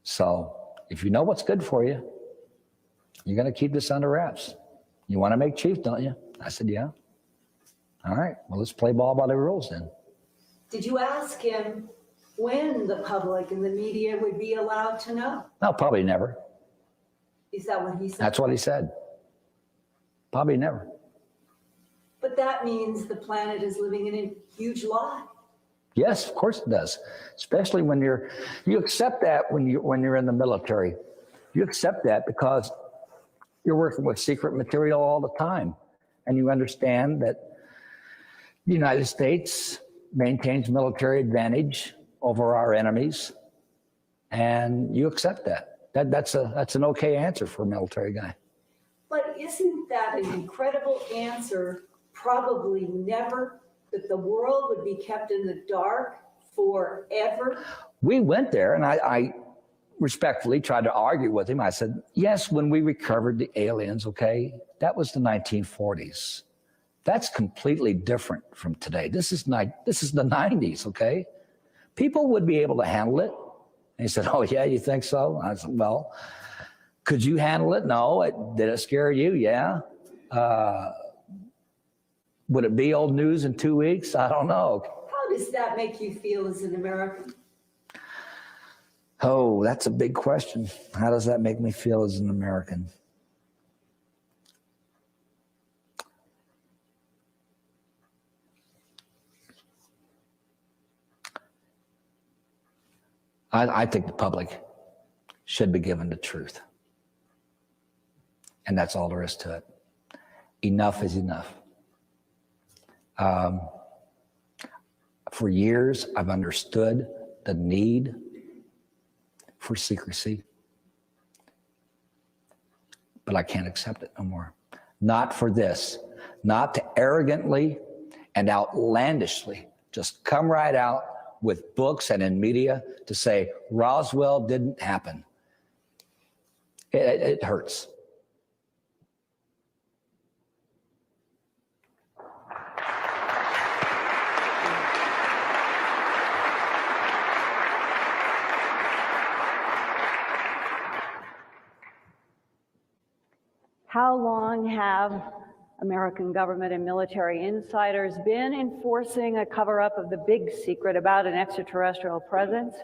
So if you know what's good for you, you're going to keep this under wraps. You want to make chief, don't you? I said, yeah. All right, well, let's play ball by the rules then. Did you ask him when the public and the media would be allowed to know? No, probably never. Is that what he said? That's what he said. Probably never. But that means the planet is living in a huge lie. Yes, of course it does. Especially when you accept that when you're in the military. You accept that because you're working with secret material all the time. And you understand that the United States maintains military advantage over our enemies. And you accept that. That's an okay answer for a military guy. But isn't that an incredible answer? Probably never, that the world would be kept in the dark forever. We went there, and I respectfully tried to argue with him. I said, yes, when we recovered the aliens, okay, that was the 1940s. That's completely different from today. This is the 90s, okay? People would be able to handle it. And he said, oh, yeah, you think so? I said, well, could you handle it? No. Did it scare you? Yeah. Would it be old news in 2 weeks? I don't know. How does that make you feel as an American? Oh, that's a big question. How does that make me feel as an American? I think the public should be given the truth. And that's all there is to it. Enough is enough. For years, I've understood the need for secrecy, but I can't accept it no more. Not for this, not to arrogantly and outlandishly just come right out with books and in media to say Roswell didn't happen. It hurts. How long have American government and military insiders been enforcing a cover-up of the big secret about an extraterrestrial presence?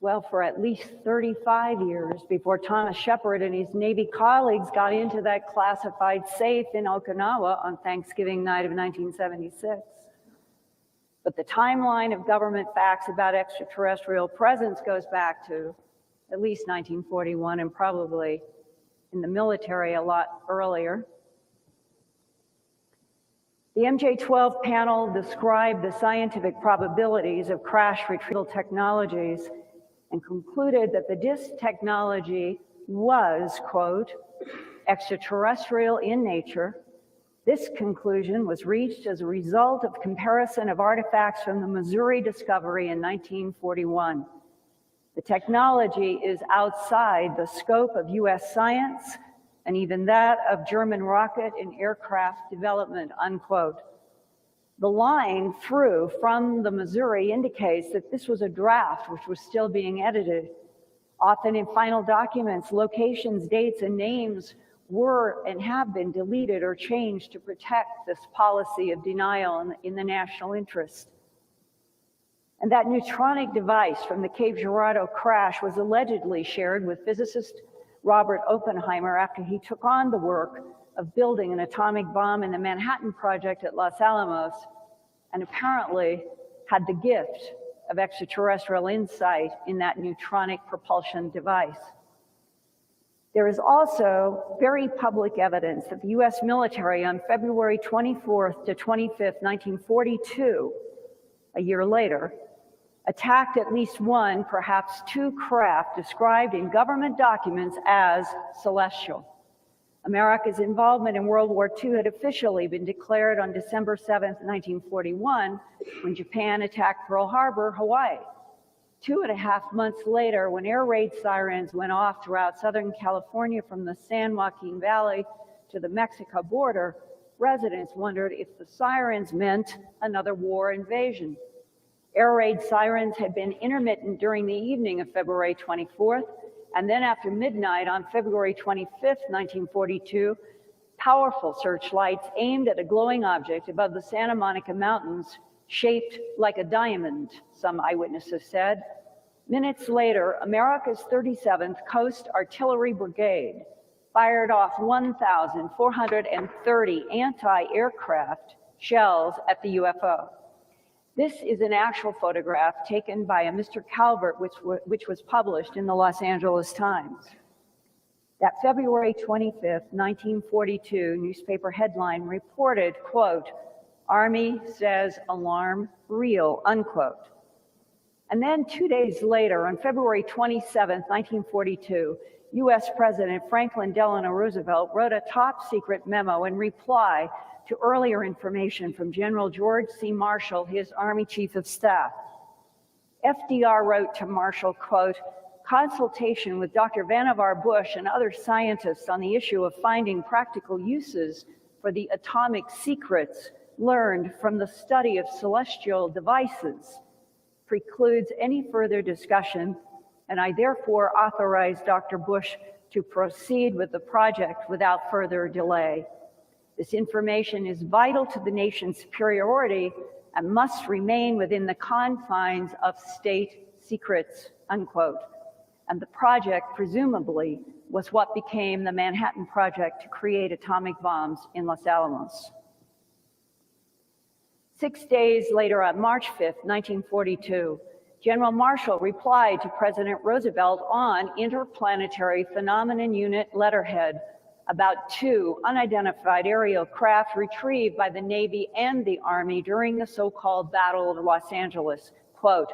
Well, for at least 35 years before Thomas Shepard and his Navy colleagues got into that classified safe in Okinawa on Thanksgiving night of 1976. But the timeline of government facts about extraterrestrial presence goes back to at least 1941 and probably in the military a lot earlier. The MJ-12 panel described the scientific probabilities of crash retrieval technologies and concluded that the DIS technology was, quote, extraterrestrial in nature. This conclusion was reached as a result of comparison of artifacts from the Missouri discovery in 1941. The technology is outside the scope of US science and even that of German rocket and aircraft development, unquote. The line through from the Missouri indicates that this was a draft which was still being edited. Often in final documents, locations, dates, and names were and have been deleted or changed to protect this policy of denial in the national interest. And that neutronic device from the Cape Girardeau crash was allegedly shared with physicist Robert Oppenheimer after he took on the work of building an atomic bomb in the Manhattan Project at Los Alamos, and apparently had the gift of extraterrestrial insight in that neutronic propulsion device. There is also very public evidence that the US military on February 24th to 25th, 1942, a year later, attacked at least one, perhaps two craft described in government documents as celestial. America's involvement in World War II had officially been declared on December 7th, 1941, when Japan attacked Pearl Harbor, Hawaii. 2.5 months later, when air raid sirens went off throughout Southern California from the San Joaquin Valley to the Mexico border, residents wondered if the sirens meant another war invasion. Air raid sirens had been intermittent during the evening of February 24th, and then after midnight on February 25th, 1942, powerful searchlights aimed at a glowing object above the Santa Monica Mountains, shaped like a diamond, some eyewitnesses said. Minutes later, America's 37th Coast Artillery Brigade fired off 1,430 anti-aircraft shells at the UFO. This is an actual photograph taken by a Mr. Calvert, which was published in the Los Angeles Times. That February 25th, 1942 newspaper headline reported, quote, Army says alarm real, unquote. And then 2 days later, on February 27th, 1942, US President Franklin Delano Roosevelt wrote a top secret memo in reply to earlier information from General George C. Marshall, his Army Chief of Staff. FDR wrote to Marshall, quote, consultation with Dr. Vannevar Bush and other scientists on the issue of finding practical uses for the atomic secrets learned from the study of celestial devices precludes any further discussion, and I therefore authorize Dr. Bush to proceed with the project without further delay. This information is vital to the nation's superiority and must remain within the confines of state secrets, unquote. And the project, presumably, was what became the Manhattan Project to create atomic bombs in Los Alamos. 6 days later, on March 5th, 1942, General Marshall replied to President Roosevelt on Interplanetary Phenomenon Unit letterhead about 2 unidentified aerial craft retrieved by the Navy and the Army during the so-called Battle of Los Angeles. Quote,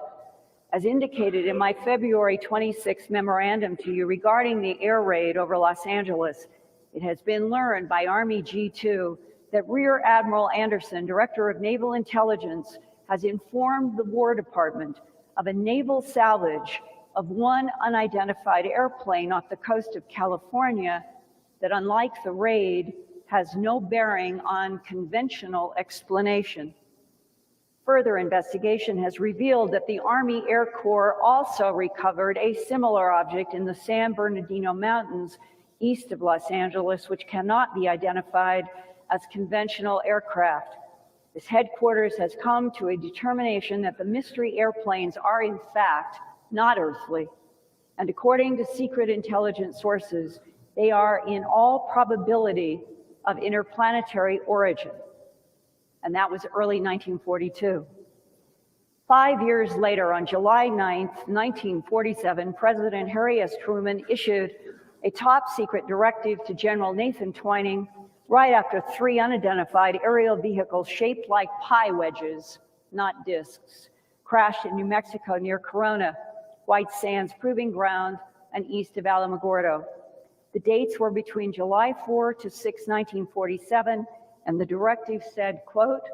as indicated in my February 26 memorandum to you regarding the air raid over Los Angeles, it has been learned by Army G2 that Rear Admiral Anderson, Director of Naval Intelligence, has informed the War Department of a naval salvage of 1 unidentified airplane off the coast of California that, unlike the raid, has no bearing on conventional explanation. Further investigation has revealed that the Army Air Corps also recovered a similar object in the San Bernardino Mountains east of Los Angeles, which cannot be identified as conventional aircraft. This headquarters has come to a determination that the mystery airplanes are in fact not earthly, and according to secret intelligence sources, they are in all probability of interplanetary origin. And that was early 1942. 5 years later, on July 9th, 1947, President Harry S. Truman issued a top secret directive to General Nathan Twining right after 3 unidentified aerial vehicles shaped like pie wedges, not discs, crashed in New Mexico near Corona, White Sands Proving Ground, and east of Alamogordo. The dates were between July 4 to 6, 1947, and the directive said, quote,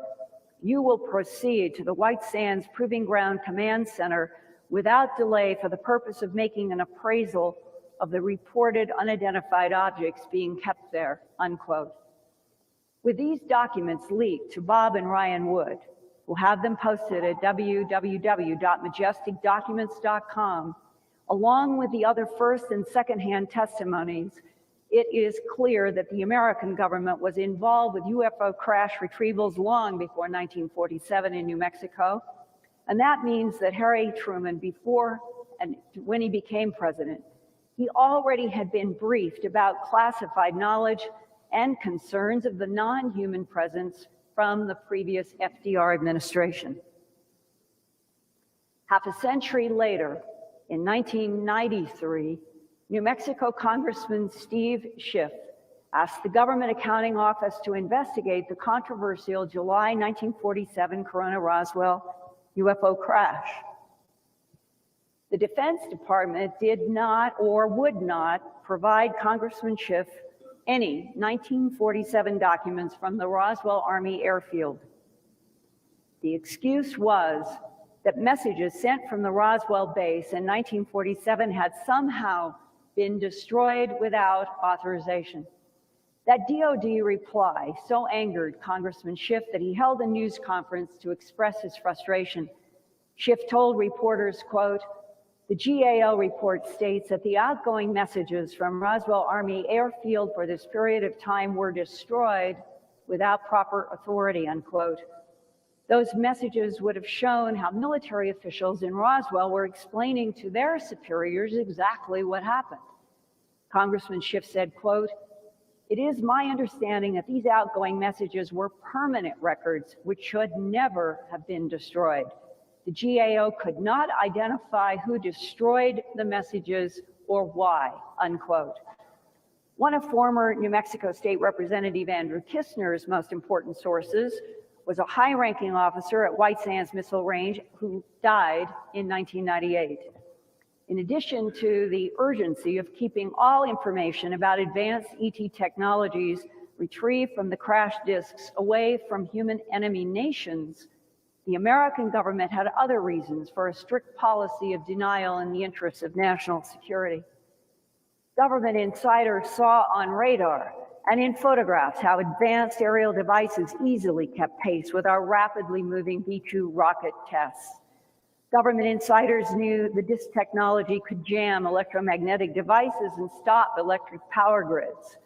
you will proceed to the White Sands Proving Ground Command Center without delay for the purpose of making an appraisal of the reported unidentified objects being kept there, unquote. With these documents leaked to Bob and Ryan Wood, we'll have them posted at www.majesticdocuments.com, along with the other first and secondhand testimonies, it is clear that the American government was involved with UFO crash retrievals long before 1947 in New Mexico. And that means that Harry Truman, before and when he became president, he already had been briefed about classified knowledge and concerns of the non-human presence from the previous FDR administration. Half a century later, in 1993, New Mexico Congressman Steve Schiff asked the Government Accounting Office to investigate the controversial July 1947 Corona Roswell UFO crash. The Defense Department did not or would not provide Congressman Schiff any 1947 documents from the Roswell Army Airfield. The excuse was that messages sent from the Roswell base in 1947 had somehow been destroyed without authorization. That DOD reply so angered Congressman Schiff that he held a news conference to express his frustration. Schiff told reporters, quote, the GAO report states that the outgoing messages from Roswell Army Airfield for this period of time were destroyed without proper authority, unquote. Those messages would have shown how military officials in Roswell were explaining to their superiors exactly what happened. Congressman Schiff said, quote, it is my understanding that these outgoing messages were permanent records which should never have been destroyed. The GAO could not identify who destroyed the messages or why, unquote. One of former New Mexico State Representative Andrew Kistner's most important sources was a high-ranking officer at White Sands Missile Range who died in 1998. In addition to the urgency of keeping all information about advanced ET technologies retrieved from the crash disks away from human enemy nations, the American government had other reasons for a strict policy of denial in the interests of national security. Government insiders saw on radar and in photographs how advanced aerial devices easily kept pace with our rapidly moving B-2 rocket tests. Government insiders knew that this technology could jam electromagnetic devices and stop electric power grids.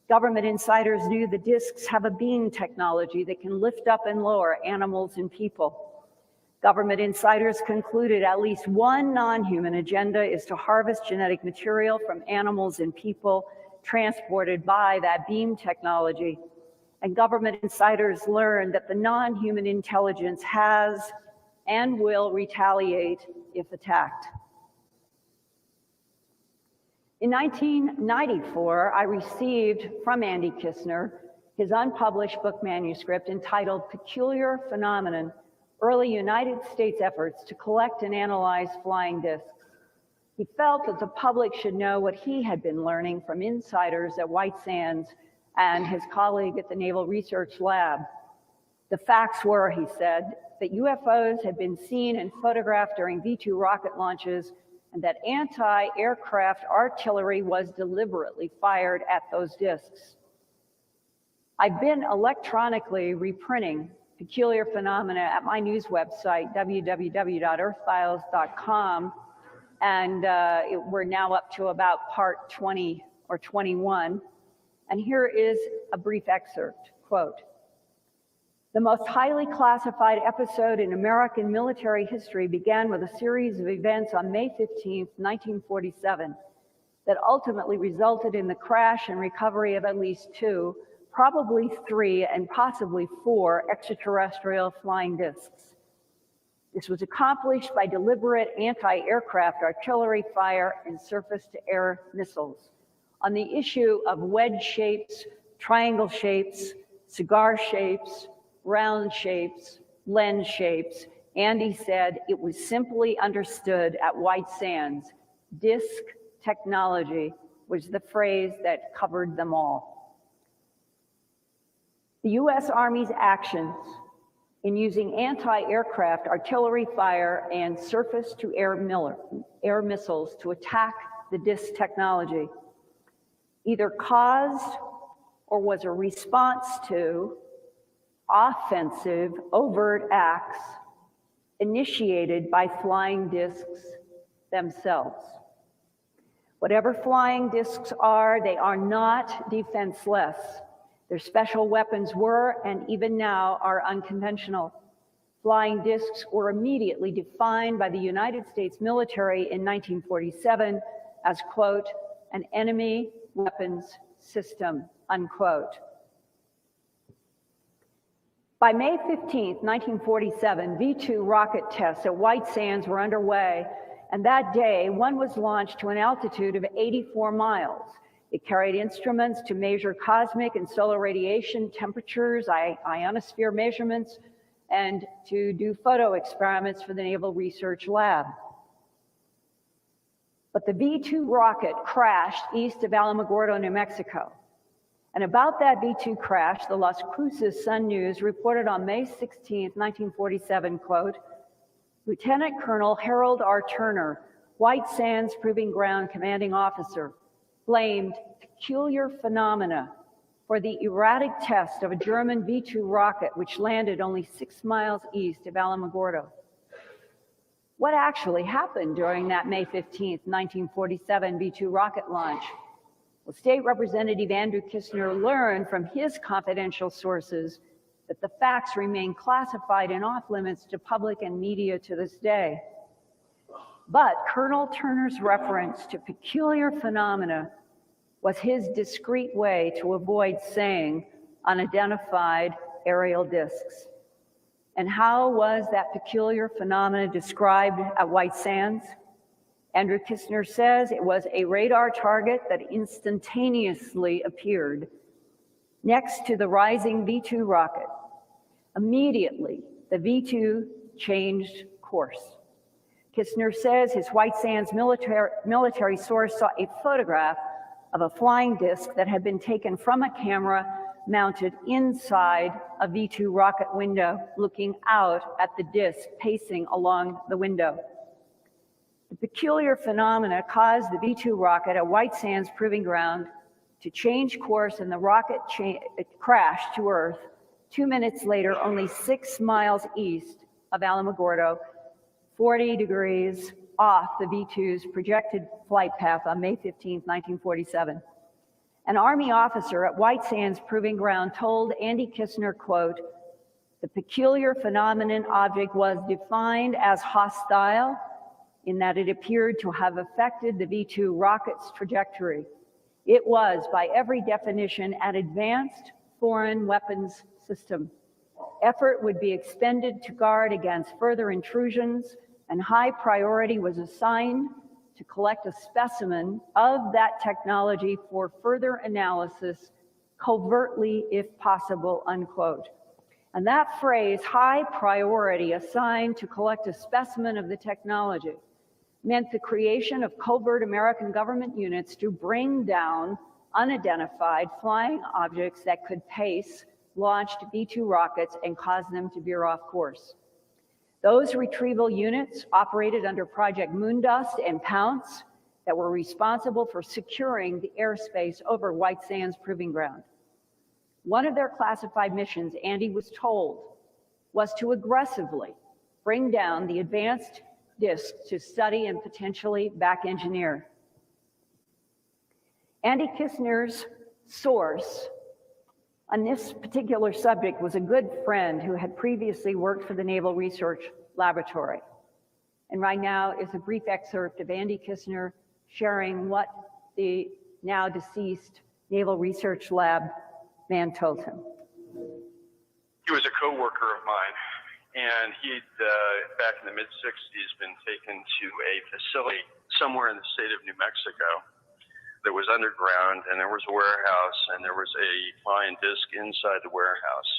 Government insiders knew the disks have a beam technology that can lift up and lower animals and people. Government insiders concluded at least one non-human agenda is to harvest genetic material from animals and people transported by that beam technology. And government insiders learned that the non-human intelligence has and will retaliate if attacked. In 1994, I received from Andy Kistner his unpublished book manuscript entitled Peculiar Phenomenon: Early United States Efforts to Collect and Analyze Flying Discs. He felt that the public should know what he had been learning from insiders at White Sands and his colleague at the Naval Research Lab. The facts were, he said, that UFOs had been seen and photographed during V-2 rocket launches, and that anti-aircraft artillery was deliberately fired at those discs. I've been electronically reprinting Peculiar Phenomena at my news website, www.earthfiles.com, and we're now up to about part 20 or 21. And here is a brief excerpt, quote, "The most highly classified episode in American military history began with a series of events on May 15, 1947, that ultimately resulted in the crash and recovery of at least 2, probably 3, and possibly 4 extraterrestrial flying discs. This was accomplished by deliberate anti-aircraft artillery fire and surface-to-air missiles. On the issue of wedge shapes, triangle shapes, cigar shapes, round shapes, lens shapes, Andy said it was simply understood at White Sands. Disc technology was the phrase that covered them all." The U.S. Army's actions in using anti-aircraft artillery fire and surface-to-air missiles to attack the disc technology either caused or was a response to offensive, overt acts initiated by flying discs themselves. Whatever flying discs are, they are not defenseless. Their special weapons were, and even now, are unconventional. Flying discs were immediately defined by the United States military in 1947 as, quote, "an enemy weapons system," unquote. By May 15, 1947, V-2 rocket tests at White Sands were underway, and that day, one was launched to an altitude of 84 miles. It carried instruments to measure cosmic and solar radiation temperatures, ionosphere measurements, and to do photo experiments for the Naval Research Lab. But the V-2 rocket crashed east of Alamogordo, New Mexico. And about that V-2 crash, the Las Cruces Sun News reported on May 16, 1947, quote, "Lieutenant Colonel Harold R. Turner, White Sands Proving Ground commanding officer, blamed peculiar phenomena for the erratic test of a German V-2 rocket which landed only 6 miles east of Alamogordo." What actually happened during that May 15, 1947 V-2 rocket launch? Well, State Representative Andrew Kistner learned from his confidential sources that the facts remain classified and off limits to public and media to this day. But Colonel Turner's reference to peculiar phenomena was his discreet way to avoid saying unidentified aerial discs. And how was that peculiar phenomena described at White Sands? Andrew Kistner says it was a radar target that instantaneously appeared next to the rising V-2 rocket. Immediately, the V-2 changed course. Kistner says his White Sands military source saw a photograph of a flying disc that had been taken from a camera mounted inside a V-2 rocket window, looking out at the disc pacing along the window. The peculiar phenomena caused the V-2 rocket at White Sands Proving Ground to change course, and the rocket crashed to Earth 2 minutes later, only 6 miles east of Alamogordo, 40 degrees off the V-2's projected flight path on May 15, 1947. An Army officer at White Sands Proving Ground told Andy Kistner, quote, "The peculiar phenomenon object was defined as hostile in that it appeared to have affected the V-2 rocket's trajectory. It was, by every definition, an advanced foreign weapons system." effort would be expended to guard against further intrusions, and high priority was assigned to collect a specimen of that technology for further analysis, covertly if possible, unquote. And that phrase, high priority assigned to collect a specimen of the technology, meant the creation of covert American government units to bring down unidentified flying objects that could pace launched B-2 rockets and cause them to veer off course. Those retrieval units operated under Project Moondust and Pounce that were responsible for securing the airspace over White Sands Proving Ground. One of their classified missions, Andy was told, was to aggressively bring down the advanced disks to study and potentially back engineer. Andy Kissner's source on this particular subject was a good friend who had previously worked for the Naval Research Laboratory. And right now is a brief excerpt of Andy Kissner sharing what the now deceased Naval Research Lab man told him. He was a co-worker of mine, and he'd, back in the mid-60s, been taken to a facility somewhere in the state of New Mexico that was underground, and there was a warehouse, and there was a flying disc inside the warehouse,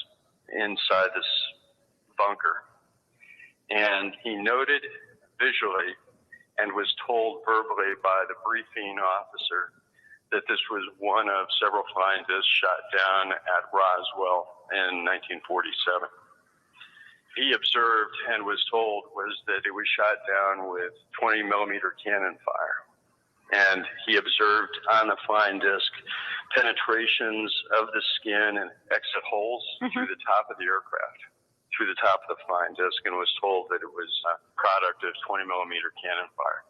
inside this bunker. And he noted visually and was told verbally by the briefing officer that this was one of several flying discs shot down at Roswell in 1947. He observed and was told was that it was shot down with 20 millimeter cannon fire. And he observed on the flying disc penetrations of the skin and exit holes through the top of the aircraft, through the top of the flying disc, and was told that it was a product of 20 millimeter cannon fire.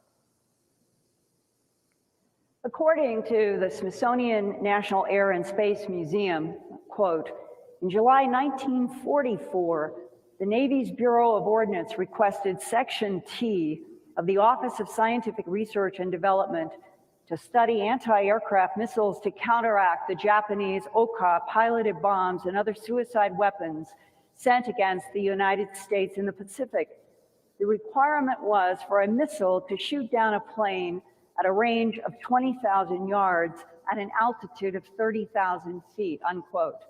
According to the Smithsonian National Air and Space Museum, quote, in July 1944, the Navy's Bureau of Ordnance requested Section T of the Office of Scientific Research and Development to study anti-aircraft missiles to counteract the Japanese Oka piloted bombs and other suicide weapons sent against the United States in the Pacific. The requirement was for a missile to shoot down a plane at a range of 20,000 yards at an altitude of 30,000 feet, unquote.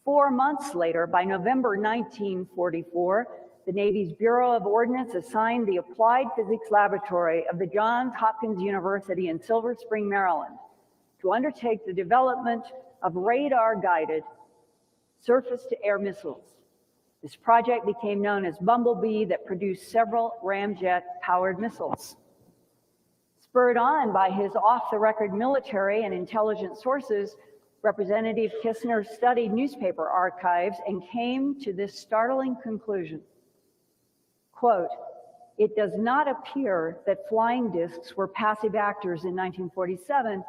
4 months later, by November 1944, the Navy's Bureau of Ordnance assigned the Applied Physics Laboratory of the Johns Hopkins University in Silver Spring, Maryland, to undertake the development of radar-guided surface-to-air missiles. This project became known as Bumblebee, that produced several ramjet-powered missiles. Spurred on by his off-the-record military and intelligence sources, Representative Kissner studied newspaper archives and came to this startling conclusion. Quote, it does not appear that flying discs were passive actors in 1947.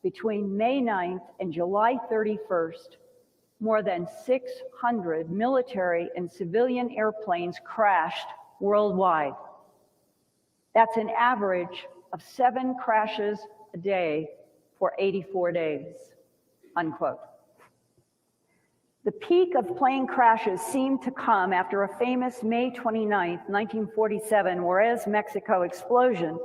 Between May 9th and July 31st, more than 600 military and civilian airplanes crashed worldwide. That's an average of 7 crashes a day for 84 days, unquote. The peak of plane crashes seemed to come after a famous May 29, 1947 Juarez, Mexico explosion,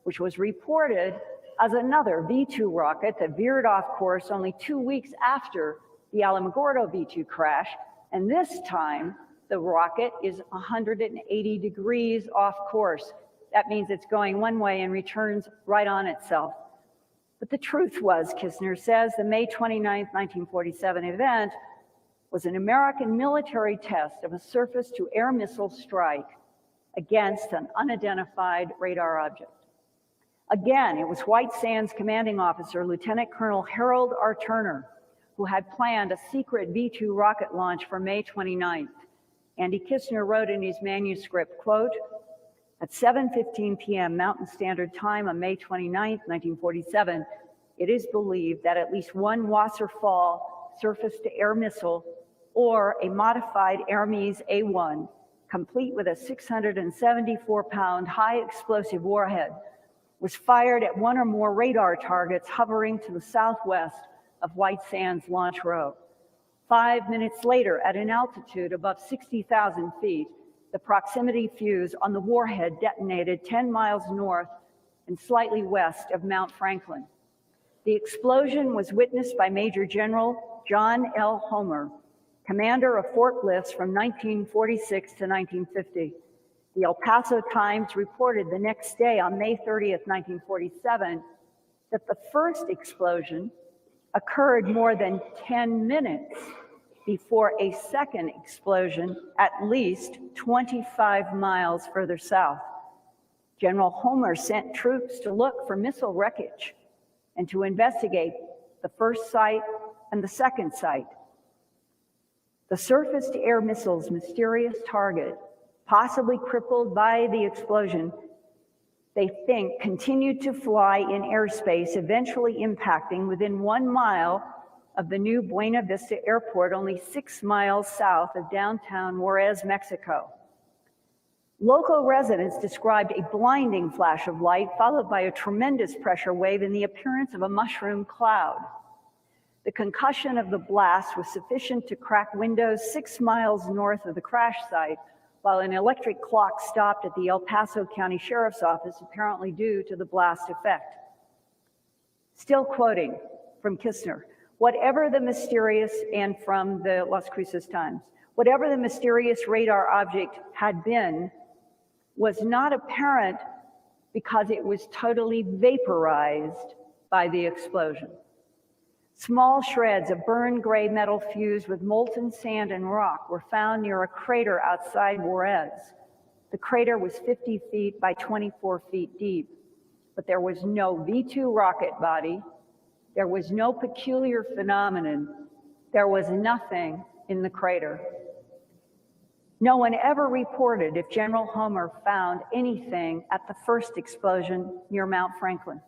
which was reported as another V-2 rocket that veered off course only 2 weeks after the Alamogordo V-2 crash. And this time, the rocket is 180 degrees off course. That means it's going one way and returns right on itself. But the truth was, Kissner says, the May 29, 1947 event was an American military test of a surface-to-air missile strike against an unidentified radar object. Again, it was White Sands commanding officer, Lieutenant Colonel Harold R. Turner, who had planned a secret V-2 rocket launch for May 29th. Andy Kissner wrote in his manuscript, quote, at 7:15 p.m. Mountain Standard Time on May 29th, 1947, it is believed that at least one Wasserfall surface-to-air missile or a modified Hermes A-1, complete with a 674-pound high-explosive warhead, was fired at one or more radar targets hovering to the southwest of White Sands Launch Row. 5 minutes later, at an altitude above 60,000 feet, the proximity fuse on the warhead detonated 10 miles north and slightly west of Mount Franklin. The explosion was witnessed by Major General John L. Homer, commander of Fort Bliss from 1946 to 1950. The El Paso Times reported the next day, on May 30th, 1947, that the first explosion occurred more than 10 minutes before a second explosion at least 25 miles further south. General Homer sent troops to look for missile wreckage and to investigate the first site and the second site. The surface-to-air missile's mysterious target, possibly crippled by the explosion, they think continued to fly in airspace, eventually impacting within 1 mile of the new Buena Vista Airport, only 6 miles south of downtown Juarez, Mexico. Local residents described a blinding flash of light followed by a tremendous pressure wave and the appearance of a mushroom cloud. The concussion of the blast was sufficient to crack windows 6 miles north of the crash site, while an electric clock stopped at the El Paso County Sheriff's Office, apparently due to the blast effect. Still quoting from Kistner, whatever the mysterious, and from the Las Cruces Times, whatever the mysterious radar object had been was not apparent because it was totally vaporized by the explosion. Small shreds of burned gray metal fused with molten sand and rock were found near a crater outside Juarez. The crater was 50 feet by 24 feet deep, but there was no V-2 rocket body. There was no peculiar phenomenon. There was nothing in the crater. No one ever reported if General Homer found anything at the first explosion near Mount Franklin.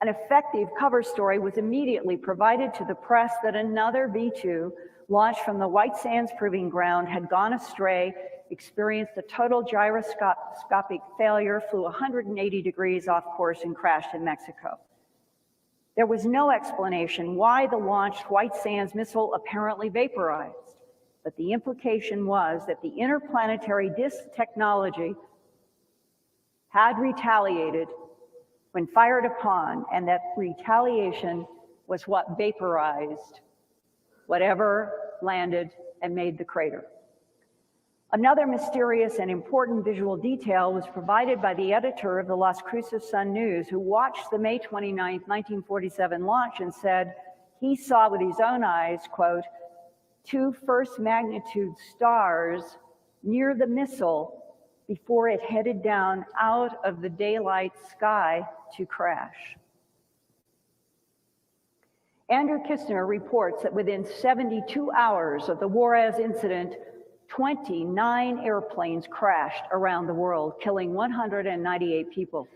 An effective cover story was immediately provided to the press that another V-2 launched from the White Sands Proving Ground had gone astray, experienced a total gyroscopic failure, flew 180 degrees off course, and crashed in Mexico. There was no explanation why the launched White Sands missile apparently vaporized, but the implication was that the interplanetary disk technology had retaliated when fired upon, and that retaliation was what vaporized whatever landed and made the crater. Another mysterious and important visual detail was provided by the editor of the Las Cruces Sun News, who watched the May 29, 1947 launch and said he saw with his own eyes, quote, 2 first magnitude stars near the missile before it headed down out of the daylight sky to crash. Andrew Kistner reports that within 72 hours of the Juarez incident, 29 airplanes crashed around the world, killing 198 people.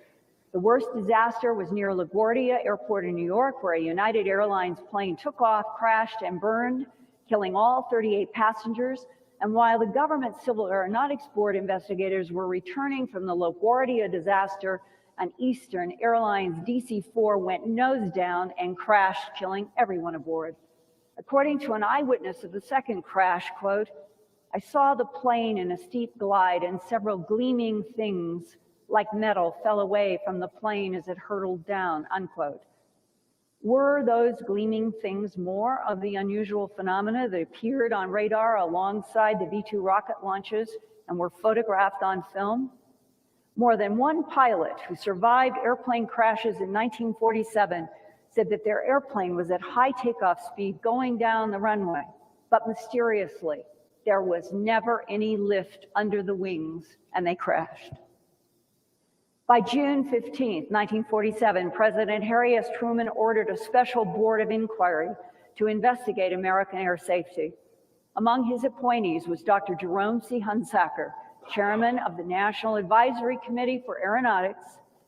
The worst disaster was near LaGuardia Airport in New York, where a United Airlines plane took off, crashed, and burned, killing all 38 passengers. And while the government Civil Aeronautics Board investigators were returning from the LaGuardia disaster, an Eastern Airlines DC-4 went nose down and crashed, killing everyone aboard. According to an eyewitness of the second crash, quote, I saw the plane in a steep glide and several gleaming things like metal fell away from the plane as it hurtled down, unquote. Were those gleaming things more of the unusual phenomena that appeared on radar alongside the V-2 rocket launches and were photographed on film? More than one pilot who survived airplane crashes in 1947 said that their airplane was at high takeoff speed going down the runway, but mysteriously, there was never any lift under the wings and they crashed. By June 15, 1947, President Harry S. Truman ordered a special board of inquiry to investigate American air safety. Among his appointees was Dr. Jerome C. Hunsaker, chairman of the National Advisory Committee for Aeronautics,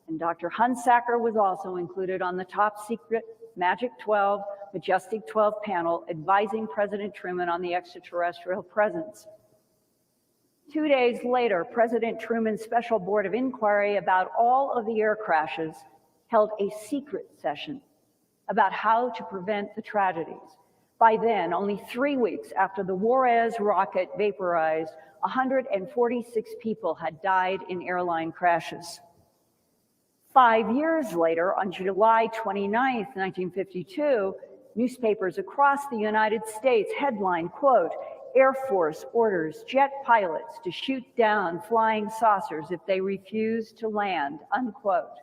and Dr. Hunsaker was also included on the top secret Magic 12, Majestic 12 panel advising President Truman on the extraterrestrial presence. 2 days later, President Truman's Special Board of Inquiry about all of the air crashes held a secret session about how to prevent the tragedies. By then, only 3 weeks after the Juarez rocket vaporized, 146 people had died in airline crashes. 5 years later, on July 29th, 1952, newspapers across the United States headlined, quote, "Air Force orders jet pilots to shoot down flying saucers if they refuse to land," unquote.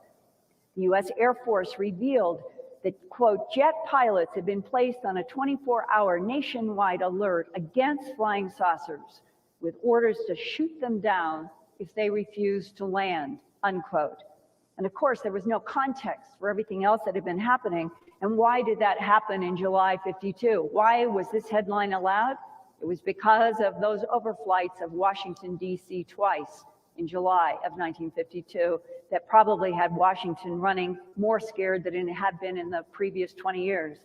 The U.S. Air Force revealed that, quote, "jet pilots had been placed on a 24-hour nationwide alert against flying saucers with orders to shoot them down if they refused to land," unquote. And of course, there was no context for everything else that had been happening. And why did that happen in July 52? Why was this headline allowed? It was because of those overflights of Washington, D.C. twice in July of 1952 that probably had Washington running more scared than it had been in the previous 20 years.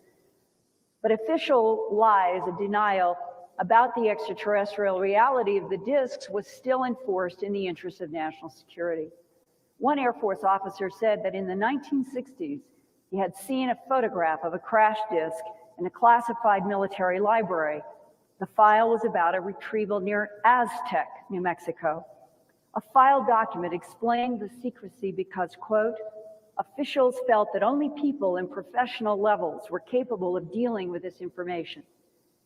But official lies and denial about the extraterrestrial reality of the discs was still enforced in the interest of national security. One Air Force officer said that in the 1960s, he had seen a photograph of a crash disc in a classified military library. The file was about a retrieval near Aztec, New Mexico. A file document explained the secrecy because, quote, "officials felt that only people in professional levels were capable of dealing with this information.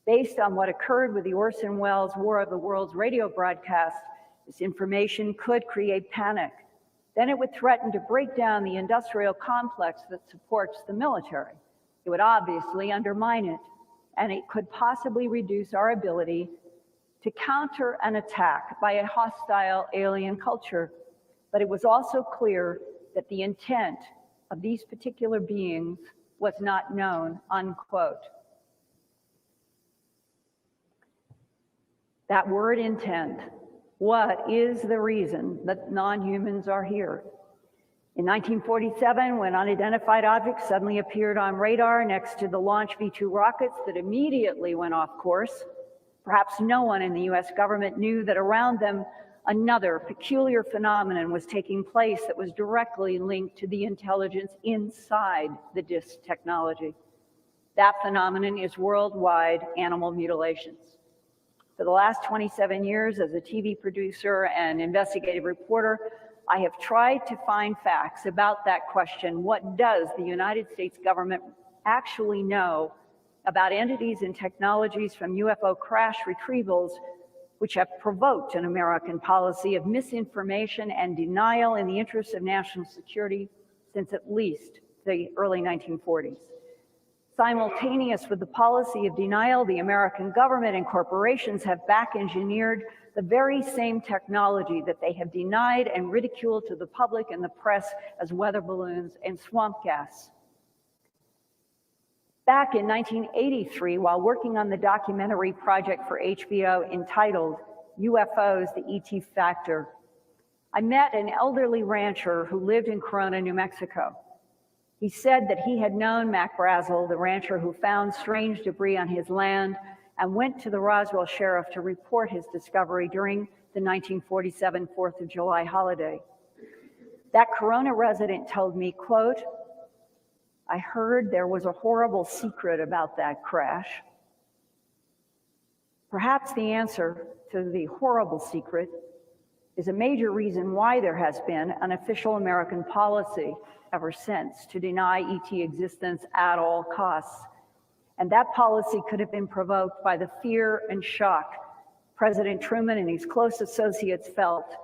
Based on what occurred with the Orson Welles War of the Worlds radio broadcast, this information could create panic. Then it would threaten to break down the industrial complex that supports the military. It would obviously undermine it, and it could possibly reduce our ability to counter an attack by a hostile alien culture. But it was also clear that the intent of these particular beings was not known," unquote. That word intent. What is the reason that non-humans are here? In 1947, when unidentified objects suddenly appeared on radar next to the Launch V2 rockets that immediately went off course, perhaps no one in the US government knew that around them another peculiar phenomenon was taking place that was directly linked to the intelligence inside the DISC technology. That phenomenon is worldwide animal mutilations. For the last 27 years as a TV producer and investigative reporter, I have tried to find facts about that question. What does the United States government actually know about entities and technologies from UFO crash retrievals which have provoked an American policy of misinformation and denial in the interests of national security since at least the early 1940s? Simultaneous with the policy of denial, the American government and corporations have back-engineered the very same technology that they have denied and ridiculed to the public and the press as weather balloons and swamp gas. Back in 1983, while working on the documentary project for HBO entitled UFOs, the ET Factor, I met an elderly rancher who lived in Corona, New Mexico. He said that he had known Mac Brazel, the rancher who found strange debris on his land, and went to the Roswell sheriff to report his discovery during the 1947 4th of July holiday. That Corona resident told me, quote, "I heard there was a horrible secret about that crash." Perhaps the answer to the horrible secret is a major reason why there has been an official American policy ever since to deny ET existence at all costs. And that policy could have been provoked by the fear and shock President Truman and his close associates felt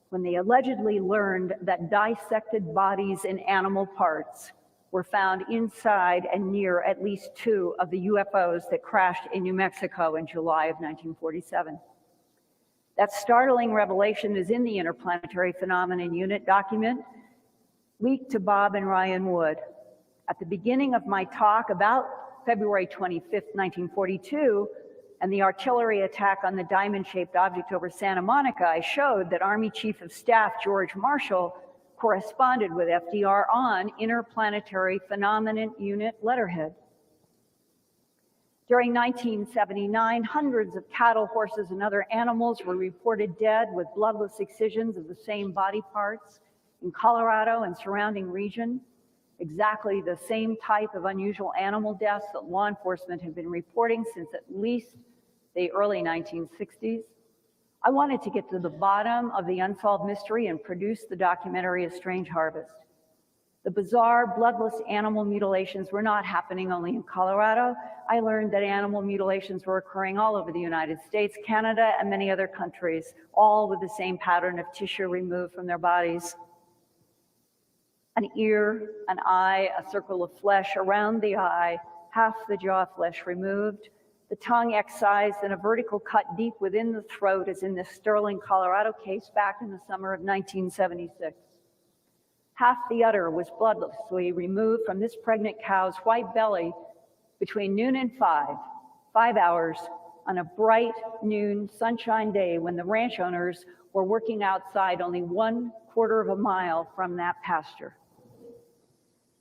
when they allegedly learned that dissected bodies and animal parts were found inside and near at least 2 of the UFOs that crashed in New Mexico in July of 1947. That startling revelation is in the Interplanetary Phenomenon Unit document leaked to Bob and Ryan Wood. At the beginning of my talk about February 25th, 1942, and the artillery attack on the diamond-shaped object over Santa Monica, I showed that Army Chief of Staff George Marshall corresponded with FDR on Interplanetary Phenomenon Unit letterhead. During 1979, hundreds of cattle, horses, and other animals were reported dead with bloodless excisions of the same body parts in Colorado and surrounding region. exactly the same type of unusual animal deaths that law enforcement had been reporting since at least the early 1960s. I wanted to get to the bottom of the unsolved mystery and produce the documentary A Strange Harvest. The bizarre, bloodless animal mutilations were not happening only in Colorado. I learned that animal mutilations were occurring all over the United States, Canada, and many other countries, all with the same pattern of tissue removed from their bodies. An ear, an eye, a circle of flesh around the eye, half the jaw flesh removed, the tongue excised, and a vertical cut deep within the throat, as in this Sterling, Colorado case back in the summer of 1976. Half the udder was bloodlessly removed from this pregnant cow's white belly between noon and 5 hours on a bright noon sunshine day when the ranch owners were working outside only 1/4 of a mile from that pasture.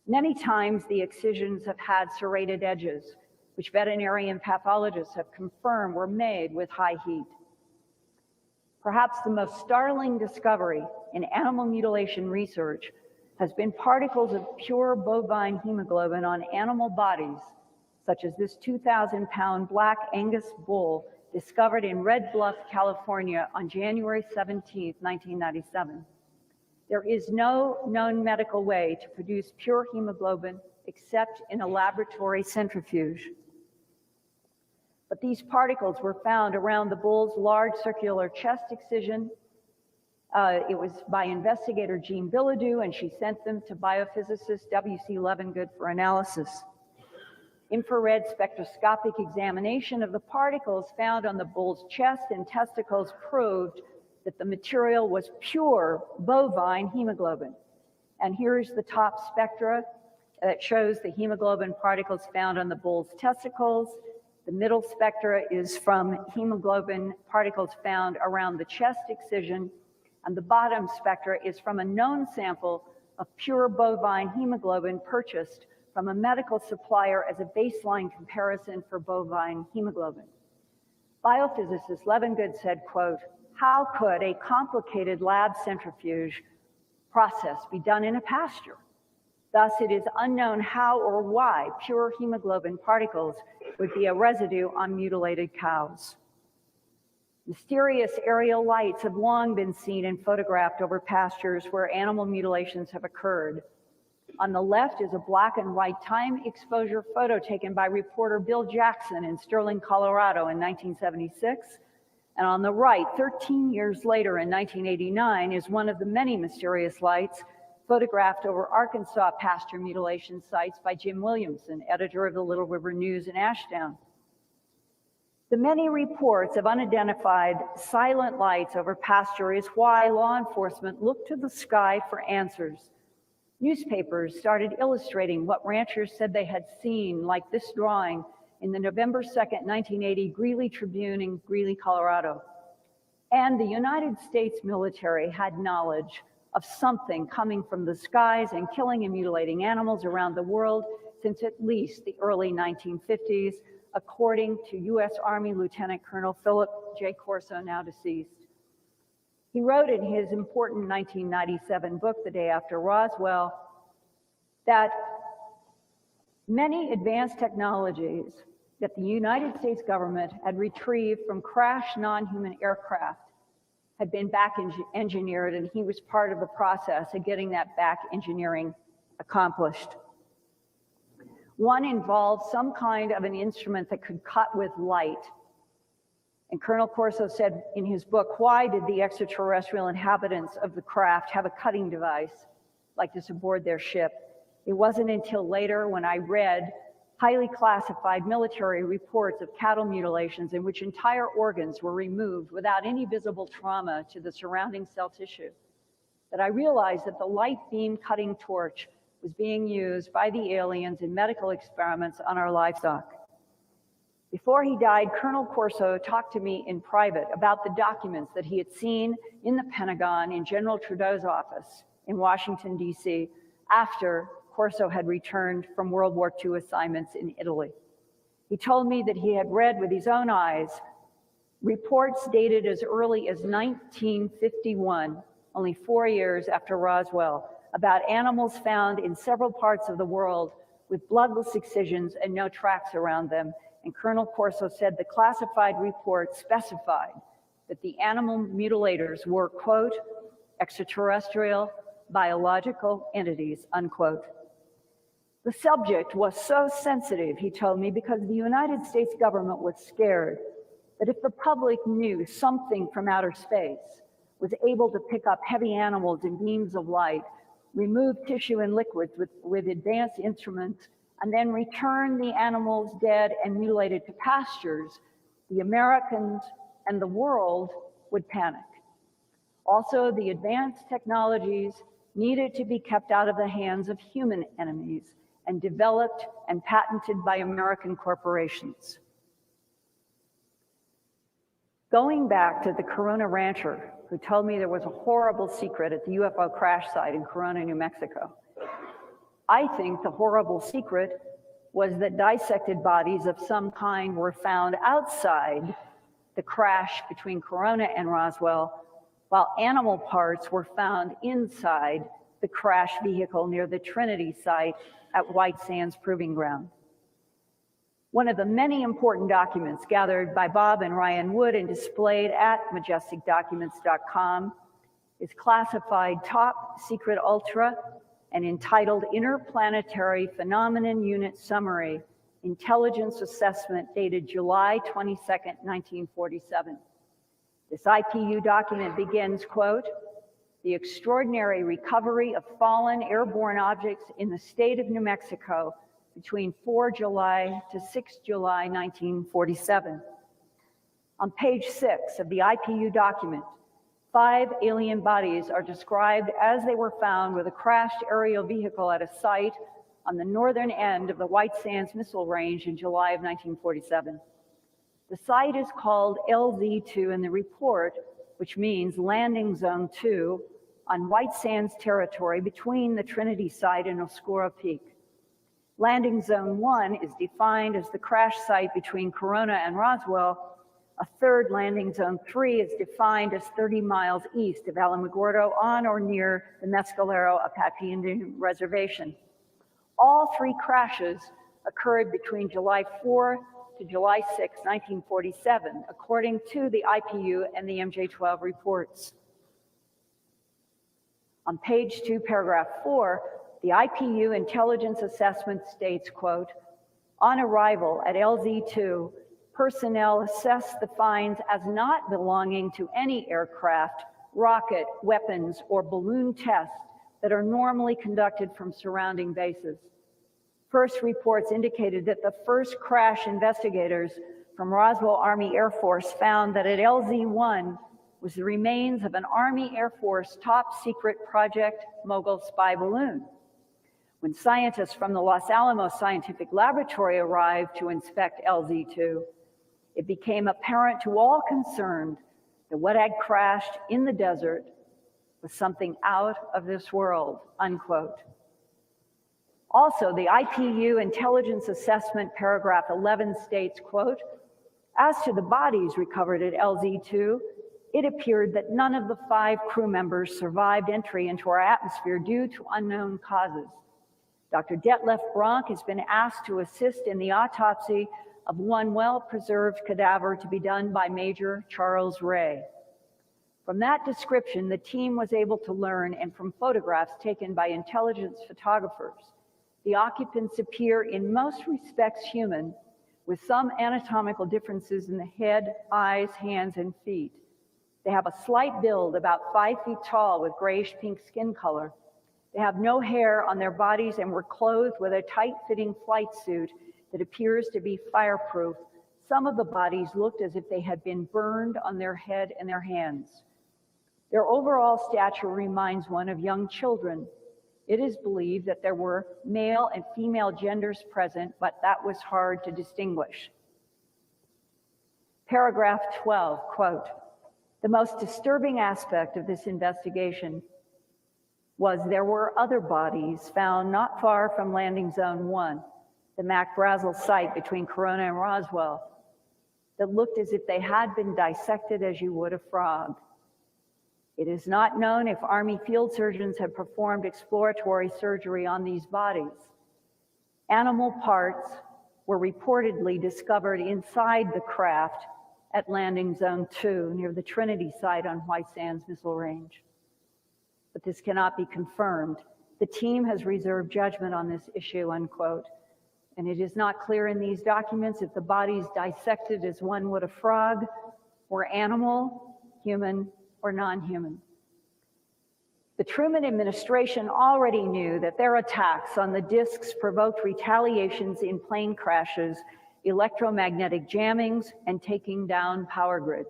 Many times the excisions have had serrated edges, which veterinarian pathologists have confirmed were made with high heat. Perhaps the most startling discovery in animal mutilation research has been particles of pure bovine hemoglobin on animal bodies, such as this 2,000-pound black Angus bull discovered in Red Bluff, California on January 17, 1997. There is no known medical way to produce pure hemoglobin except in a laboratory centrifuge. But these particles were found around the bull's large circular chest excision. It was by investigator Jean Bilodeau, and she sent them to biophysicist W.C. Levengood for analysis. Infrared spectroscopic examination of the particles found on the bull's chest and testicles proved that the material was pure bovine hemoglobin. And here's the top spectra that shows the hemoglobin particles found on the bull's testicles. The middle spectra is from hemoglobin particles found around the chest excision, and the bottom spectra is from a known sample of pure bovine hemoglobin purchased from a medical supplier as a baseline comparison for bovine hemoglobin. Biophysicist Levengood said, quote, "How could a complicated lab centrifuge process be done in a pasture? Thus, it is unknown how or why pure hemoglobin particles would be a residue on mutilated cows." Mysterious aerial lights have long been seen and photographed over pastures where animal mutilations have occurred. On the left is a black and white time exposure photo taken by reporter Bill Jackson in Sterling, Colorado in 1976. And on the right, 13 years later in 1989, is one of the many mysterious lights photographed over Arkansas pasture mutilation sites by Jim Williamson, editor of the Little River News in Ashdown. The many reports of unidentified silent lights over pasture is why law enforcement looked to the sky for answers. Newspapers started illustrating what ranchers said they had seen, like this drawing in the November 2nd, 1980 Greeley Tribune in Greeley, Colorado. And the United States military had knowledge of something coming from the skies and killing and mutilating animals around the world since at least the early 1950s, according to U.S. Army Lieutenant Colonel Philip J. Corso, now deceased. He wrote in his important 1997 book, The Day After Roswell, that many advanced technologies that the United States government had retrieved from crashed non-human aircraft had been back engineered, and he was part of the process of getting that back engineering accomplished. One involved some kind of an instrument that could cut with light. And Colonel Corso said in his book, why did the extraterrestrial inhabitants of the craft have a cutting device like this aboard their ship? It wasn't until later when I read highly classified military reports of cattle mutilations in which entire organs were removed without any visible trauma to the surrounding cell tissue that I realized that the light beam cutting torch was being used by the aliens in medical experiments on our livestock. Before he died, Colonel Corso talked to me in private about the documents that he had seen in the Pentagon in General Trudeau's office in Washington, D.C., after Corso had returned from World War II assignments in Italy. He told me that he had read with his own eyes reports dated as early as 1951, only 4 years after Roswell, about animals found in several parts of the world with bloodless excisions and no tracks around them. And Colonel Corso said the classified report specified that the animal mutilators were, quote, extraterrestrial biological entities, unquote. The subject was so sensitive, he told me, because the United States government was scared that if the public knew something from outer space was able to pick up heavy animals in beams of light, remove tissue and liquids with advanced instruments, and then return the animals dead and mutilated to pastures, the Americans and the world would panic. Also, the advanced technologies needed to be kept out of the hands of human enemies and developed and patented by American corporations. Going back to the Corona rancher who told me there was a horrible secret at the UFO crash site in Corona, New Mexico, I think the horrible secret was that dissected bodies of some kind were found outside the crash between Corona and Roswell, while animal parts were found inside the crash vehicle near the Trinity site at White Sands Proving Ground. One of the many important documents gathered by Bob and Ryan Wood and displayed at majesticdocuments.com is classified Top Secret Ultra and entitled Interplanetary Phenomenon Unit Summary, Intelligence Assessment, dated July 22nd, 1947. This IPU document begins, quote, the extraordinary recovery of fallen airborne objects in the state of New Mexico between 4 July to 6 July 1947. On page 6 of the IPU document, 5 alien bodies are described as they were found with a crashed aerial vehicle at a site on the northern end of the White Sands Missile Range in July of 1947. The site is called LZ2 in the report, which means Landing Zone 2 on White Sands territory between the Trinity site and Oscura Peak. Landing Zone 1 is defined as the crash site between Corona and Roswell. A third Landing Zone 3 is defined as 30 miles east of Alamogordo on or near the Mescalero Apache Indian Reservation. All 3 crashes occurred between July 4 to July 6, 1947, according to the IPU and the MJ-12 reports. On page 2, paragraph 4, the IPU intelligence assessment states, quote, on arrival at LZ2, personnel assessed the finds as not belonging to any aircraft, rocket, weapons, or balloon tests that are normally conducted from surrounding bases. First reports indicated that the first crash investigators from Roswell Army Air Force found that at LZ1 was the remains of an Army Air Force top secret Project Mogul spy balloon. When scientists from the Los Alamos Scientific Laboratory arrived to inspect LZ2, it became apparent to all concerned that what had crashed in the desert was something out of this world, unquote. Also, the IPU intelligence assessment paragraph 11 states, quote, as to the bodies recovered at LZ2, it appeared that none of the 5 crew members survived entry into our atmosphere due to unknown causes. Dr. Detlef Bronk has been asked to assist in the autopsy of one well-preserved cadaver to be done by Major Charles Ray. From that description, the team was able to learn, and from photographs taken by intelligence photographers, the occupants appear in most respects human, with some anatomical differences in the head, eyes, hands, and feet. They have a slight build, about 5 feet tall, with grayish pink skin color. They have no hair on their bodies and were clothed with a tight-fitting flight suit that appears to be fireproof. Some of the bodies looked as if they had been burned on their head and their hands. Their overall stature reminds one of young children. It is believed that there were male and female genders present, but that was hard to distinguish. Paragraph 12, quote, the most disturbing aspect of this investigation was there were other bodies found not far from Landing Zone 1, the Mac Brazel site between Corona and Roswell, that looked as if they had been dissected as you would a frog. It is not known if Army field surgeons have performed exploratory surgery on these bodies. Animal parts were reportedly discovered inside the craft at Landing Zone 2 near the Trinity site on White Sands Missile Range. But this cannot be confirmed. The team has reserved judgment on this issue, unquote. And it is not clear in these documents if the bodies dissected as one would a frog were animal, human, or non-human. The Truman administration already knew that their attacks on the discs provoked retaliations in plane crashes, electromagnetic jammings, and taking down power grids.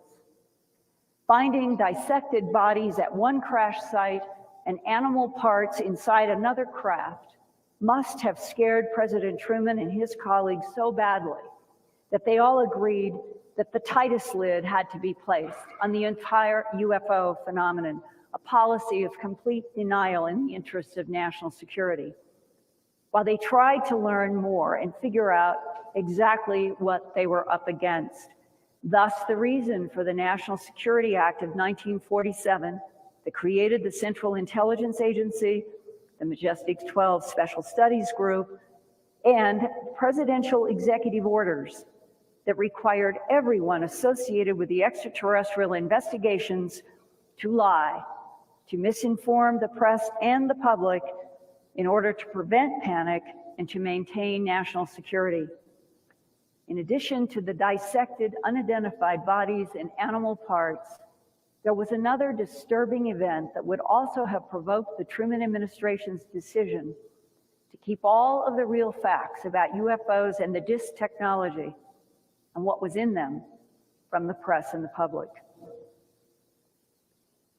Finding dissected bodies at one crash site and animal parts inside another craft must have scared President Truman and his colleagues so badly that they all agreed that the Titus lid had to be placed on the entire UFO phenomenon, a policy of complete denial in the interests of national security, while they tried to learn more and figure out exactly what they were up against. Thus, the reason for the National Security Act of 1947 that created the Central Intelligence Agency, the Majestic 12 Special Studies Group, and presidential executive orders that required everyone associated with the extraterrestrial investigations to lie, to misinform the press and the public in order to prevent panic and to maintain national security. In addition to the dissected, unidentified bodies and animal parts, there was another disturbing event that would also have provoked the Truman administration's decision to keep all of the real facts about UFOs and the disc technology and what was in them from the press and the public.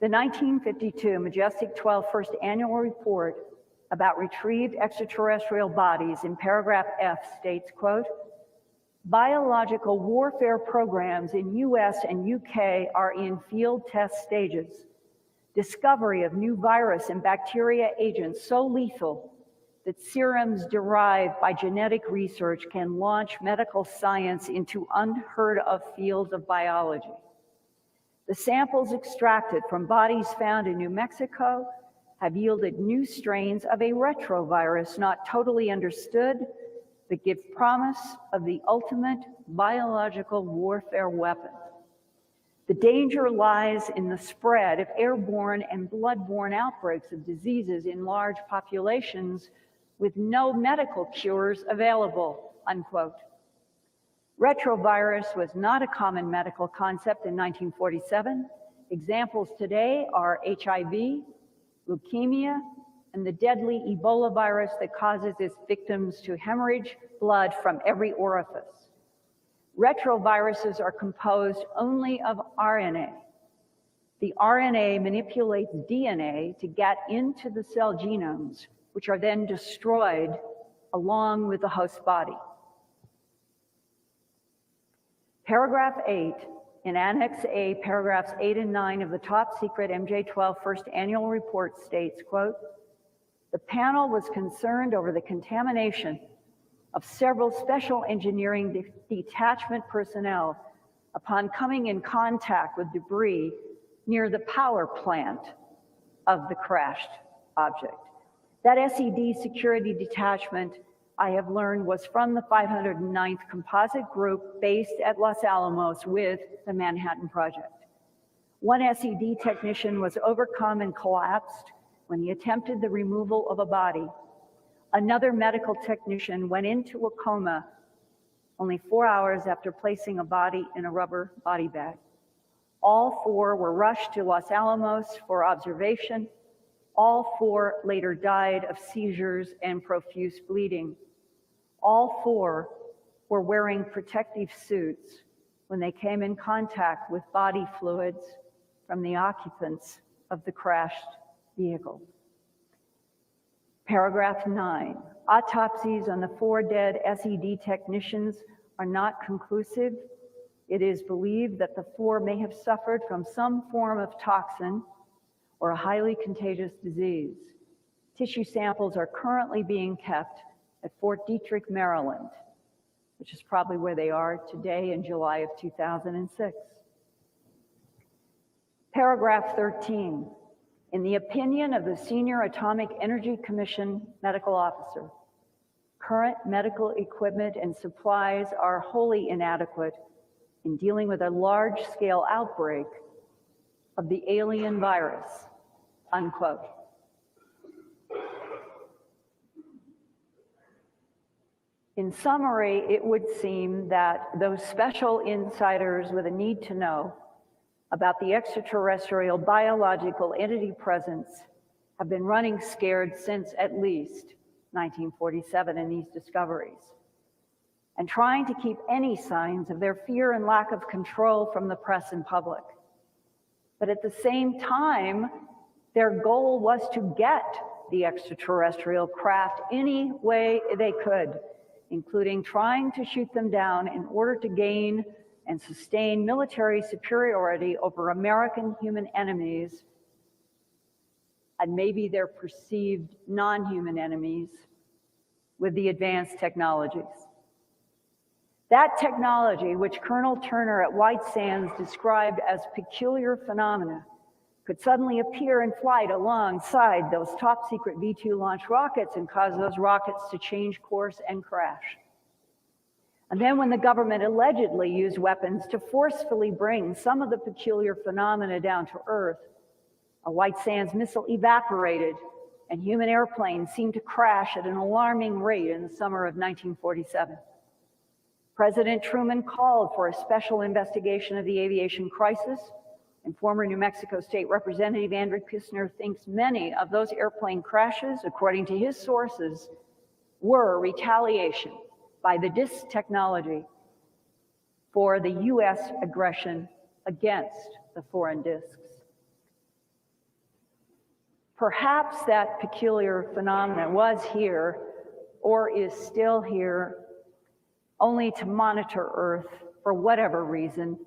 The 1952 Majestic 12 First Annual Report about retrieved extraterrestrial bodies in paragraph F states, quote, biological warfare programs in US and UK are in field test stages. Discovery of new virus and bacteria agents so lethal that serums derived by genetic research can launch medical science into unheard of fields of biology. The samples extracted from bodies found in New Mexico have yielded new strains of a retrovirus not totally understood, that give promise of the ultimate biological warfare weapon. The danger lies in the spread of airborne and bloodborne outbreaks of diseases in large populations with no medical cures available, unquote. Retrovirus was not a common medical concept in 1947. Examples today are HIV, leukemia, and the deadly Ebola virus that causes its victims to hemorrhage blood from every orifice. Retroviruses are composed only of RNA. The RNA manipulates DNA to get into the cell genomes, which are then destroyed along with the host body. Paragraph 8 in Annex A, paragraphs 8 and 9 of the top secret MJ-12 First Annual Report states, quote, the panel was concerned over the contamination of several special engineering detachment personnel upon coming in contact with debris near the power plant of the crashed object. That SED security detachment, I have learned, was from the 509th Composite Group based at Los Alamos with the Manhattan Project. One SED technician was overcome and collapsed when he attempted the removal of a body. Another medical technician went into a coma only 4 hours after placing a body in a rubber body bag. All four were rushed to Los Alamos for observation. All four later died of seizures and profuse bleeding. All four were wearing protective suits when they came in contact with body fluids from the occupants of the crashed vehicle. Paragraph 9, autopsies on the 4 dead SED technicians are not conclusive. It is believed that the 4 may have suffered from some form of toxin or a highly contagious disease. Tissue samples are currently being kept at Fort Detrick, Maryland, which is probably where they are today in July of 2006. Paragraph 13. In the opinion of the Senior Atomic Energy Commission medical officer, current medical equipment and supplies are wholly inadequate in dealing with a large-scale outbreak of the alien virus, unquote. In summary, it would seem that those special insiders with a need to know about the extraterrestrial biological entity presence have been running scared since at least 1947 in these discoveries, and trying to keep any signs of their fear and lack of control from the press and public. But at the same time, their goal was to get the extraterrestrial craft any way they could, including trying to shoot them down in order to gain and sustain military superiority over American human enemies and maybe their perceived non-human enemies with the advanced technologies. That technology, which Colonel Turner at White Sands described as peculiar phenomena, could suddenly appear in flight alongside those top secret V-2 launch rockets and cause those rockets to change course and crash. And then when the government allegedly used weapons to forcefully bring some of the peculiar phenomena down to Earth, a White Sands missile evaporated and human airplanes seemed to crash at an alarming rate in the summer of 1947. President Truman called for a special investigation of the aviation crisis, and former New Mexico State Representative Andrew Kistner thinks many of those airplane crashes, according to his sources, were retaliation by the DIS technology for the US aggression against the foreign discs. Perhaps that peculiar phenomenon was here or is still here only to monitor Earth for whatever reason,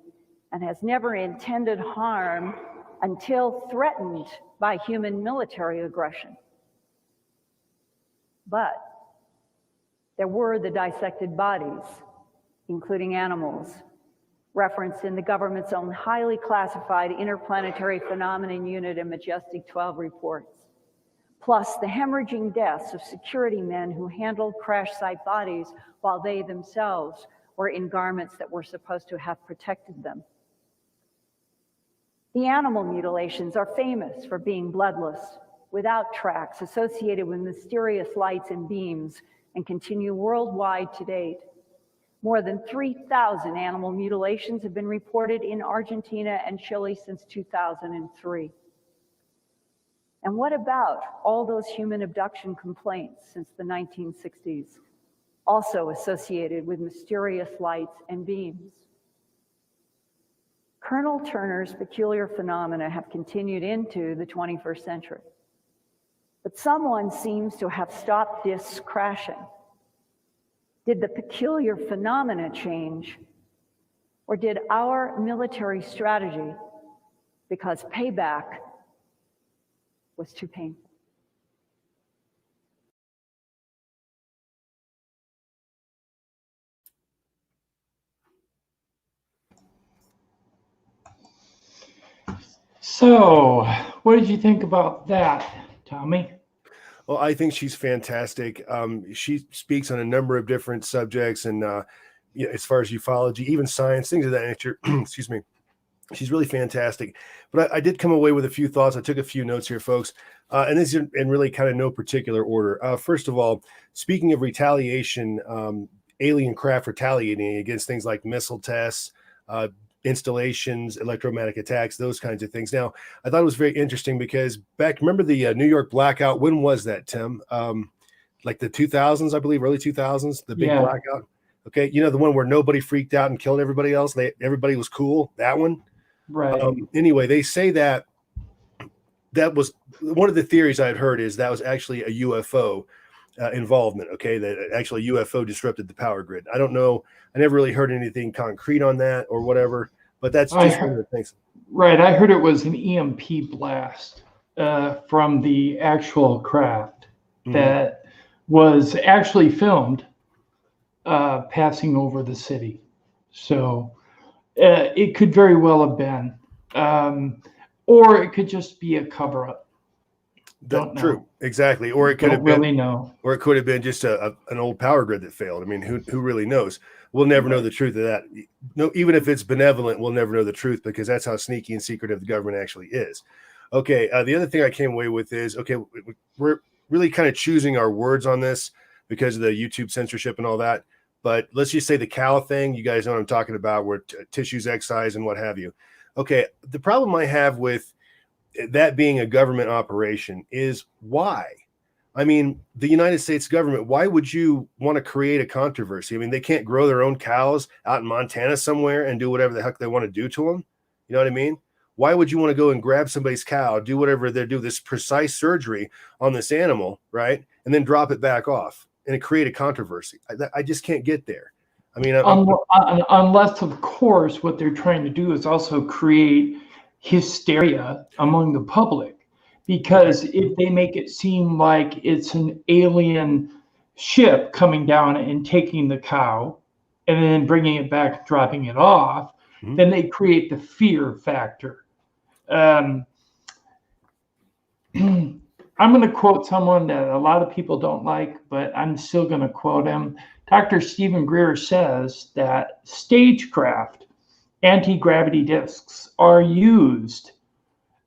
and has never intended harm until threatened by human military aggression. But there were the dissected bodies, including animals, referenced in the government's own highly classified Interplanetary Phenomenon Unit and Majestic 12 reports, plus the hemorrhaging deaths of security men who handled crash site bodies while they themselves were in garments that were supposed to have protected them. The animal mutilations are famous for being bloodless, without tracks, associated with mysterious lights and beams, and continue worldwide to date. More than 3,000 animal mutilations have been reported in Argentina and Chile since 2003. And what about all those human abduction complaints since the 1960s, also associated with mysterious lights and beams? Colonel Turner's peculiar phenomena have continued into the 21st century. But someone seems to have stopped this crashing. Did the peculiar phenomena change, or did our military strategy, because payback was too painful? So, what did you think about that, Tommy? Well, I think she's fantastic. She speaks on a number of different subjects, and as far as ufology, even science, things of that nature. Excuse me. She's really fantastic. But I did come away with a few thoughts. I took a few notes here, folks, and this is in really kind of no particular order. First of all, speaking of retaliation, alien craft retaliating against things like missile tests, installations, electromagnetic attacks, those kinds of things. Now, I thought it was very interesting because remember the New York blackout? When was that, Tim? Like the 2000s, I believe, early 2000s, the big blackout. Okay, the one where nobody freaked out and killed everybody else. Everybody was cool. That one. Right. Anyway, they say that was one of the theories I'd heard is that was actually a UFO involvement. Okay, that actually UFO disrupted the power grid. I don't know. I never really heard anything concrete on that or whatever, but that's just one of the things. Right. I heard it was an EMP blast from the actual craft that was actually filmed passing over the city. So it could very well have been. or it could just be a cover up. Don't know. True, exactly. Or it could Don't have been really know. or it could have been just an old power grid that failed. I mean, who really knows? We'll never know the truth of that. No, even if it's benevolent, we'll never know the truth, because that's how sneaky and secretive the government actually is. Okay, the other thing I came away with is, okay, we're really kind of choosing our words on this because of the YouTube censorship and all that. But let's just say the cow thing, you guys know what I'm talking about, where tissues excised and what have you. Okay, the problem I have with that being a government operation is why? I mean, the United States government, why would you want to create a controversy? I mean, they can't grow their own cows out in Montana somewhere and do whatever the heck they want to do to them. You know what I mean? Why would you want to go and grab somebody's cow, do whatever they do, this precise surgery on this animal, right? And then drop it back off and create a controversy? I just can't get there. I mean, unless, of course, what they're trying to do is also create hysteria among the public. Because if they make it seem like it's an alien ship coming down and taking the cow and then bringing it back, dropping it off, then they create the fear factor. I'm going to quote someone that a lot of people don't like, but I'm still going to quote him. Dr. Stephen Greer says that stagecraft anti-gravity discs are used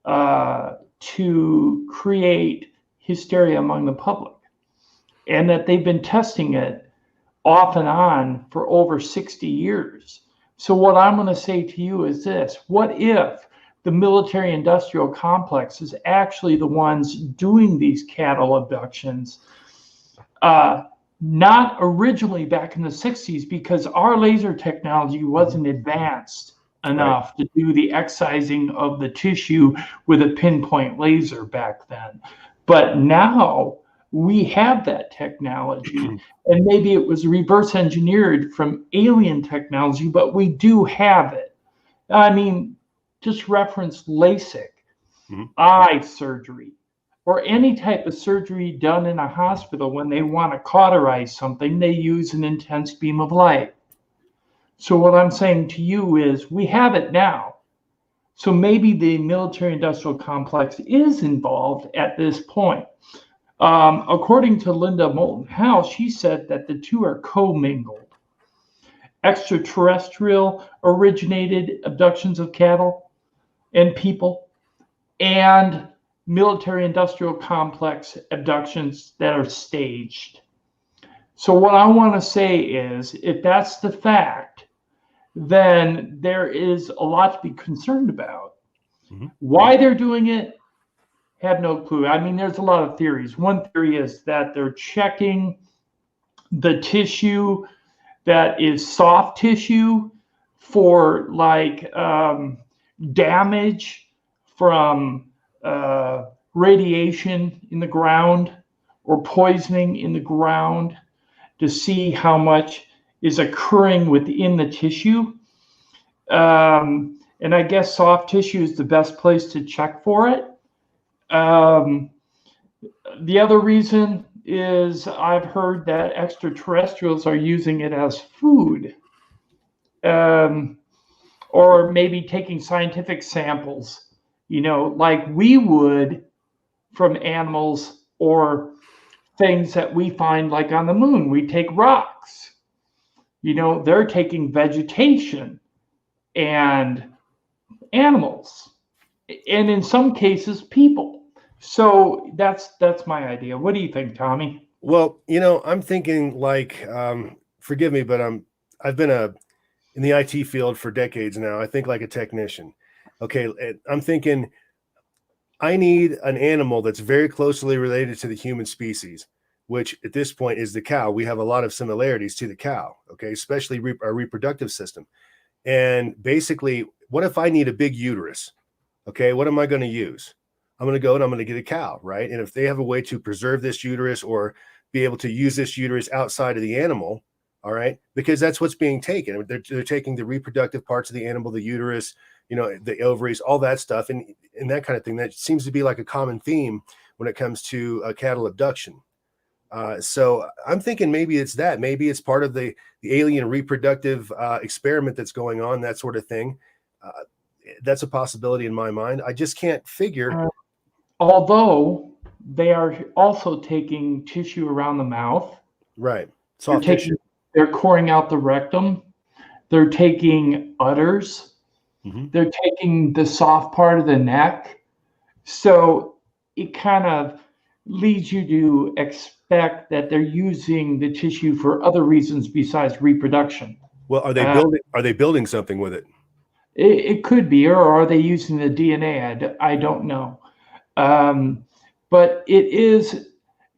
to create hysteria among the public, and that they've been testing it off and on for over 60 years. So what I'm going to say to you is this: what if the military industrial complex is actually the ones doing these cattle abductions, not originally back in the 60s, because our laser technology wasn't advanced enough to do the excising of the tissue with a pinpoint laser back then. But now we have that technology, and maybe it was reverse engineered from alien technology, but we do have it. I mean, just reference LASIK, eye surgery, or any type of surgery done in a hospital. When they want to cauterize something, they use an intense beam of light. So what I'm saying to you is we have it now. So maybe the military industrial complex is involved at this point. According to Linda Moulton Howe, she said that the two are commingled. Extraterrestrial originated abductions of cattle and people, and military industrial complex abductions that are staged. So what I want to say is, if that's the fact, then there is a lot to be concerned about. Why they're doing it, have no clue. I mean, there's a lot of theories. One theory is that they're checking the tissue that is soft tissue for like damage from radiation in the ground or poisoning in the ground, to see how much is occurring within the tissue. And I guess soft tissue is the best place to check for it. The other reason is I've heard that extraterrestrials are using it as food, or maybe taking scientific samples, like we would from animals or things that we find, like on the moon. We take rocks. They're taking vegetation and animals, and in some cases people. So that's my idea. What do you think, Tommy? Well, I'm thinking like, forgive me, but I've been in the IT field for decades now. I think like a technician. Okay, I'm thinking I need an animal that's very closely related to the human species, which at this point is the cow. We have a lot of similarities to the cow, okay, especially our reproductive system. And basically, what if I need a big uterus? Okay, what am I going to use? I'm going to go and I'm going to get a cow, right? And if they have a way to preserve this uterus or be able to use this uterus outside of the animal, all right, because that's what's being taken. They're taking the reproductive parts of the animal, the uterus, the ovaries, all that stuff, and that kind of thing. That seems to be like a common theme when it comes to cattle abduction. So I'm thinking maybe it's that. Maybe it's part of the alien reproductive experiment that's going on, that sort of thing. that's a possibility in my mind. I just can't figure. Although they are also taking tissue around the mouth. Right. Soft they're tissue. They're coring out the rectum. They're taking udders. Mm-hmm. They're taking the soft part of the neck. So it kind of leads you to expect that they're using the tissue for other reasons besides reproduction. Well, are they building something with it? It could be, or are they using the DNA? I don't know. But it is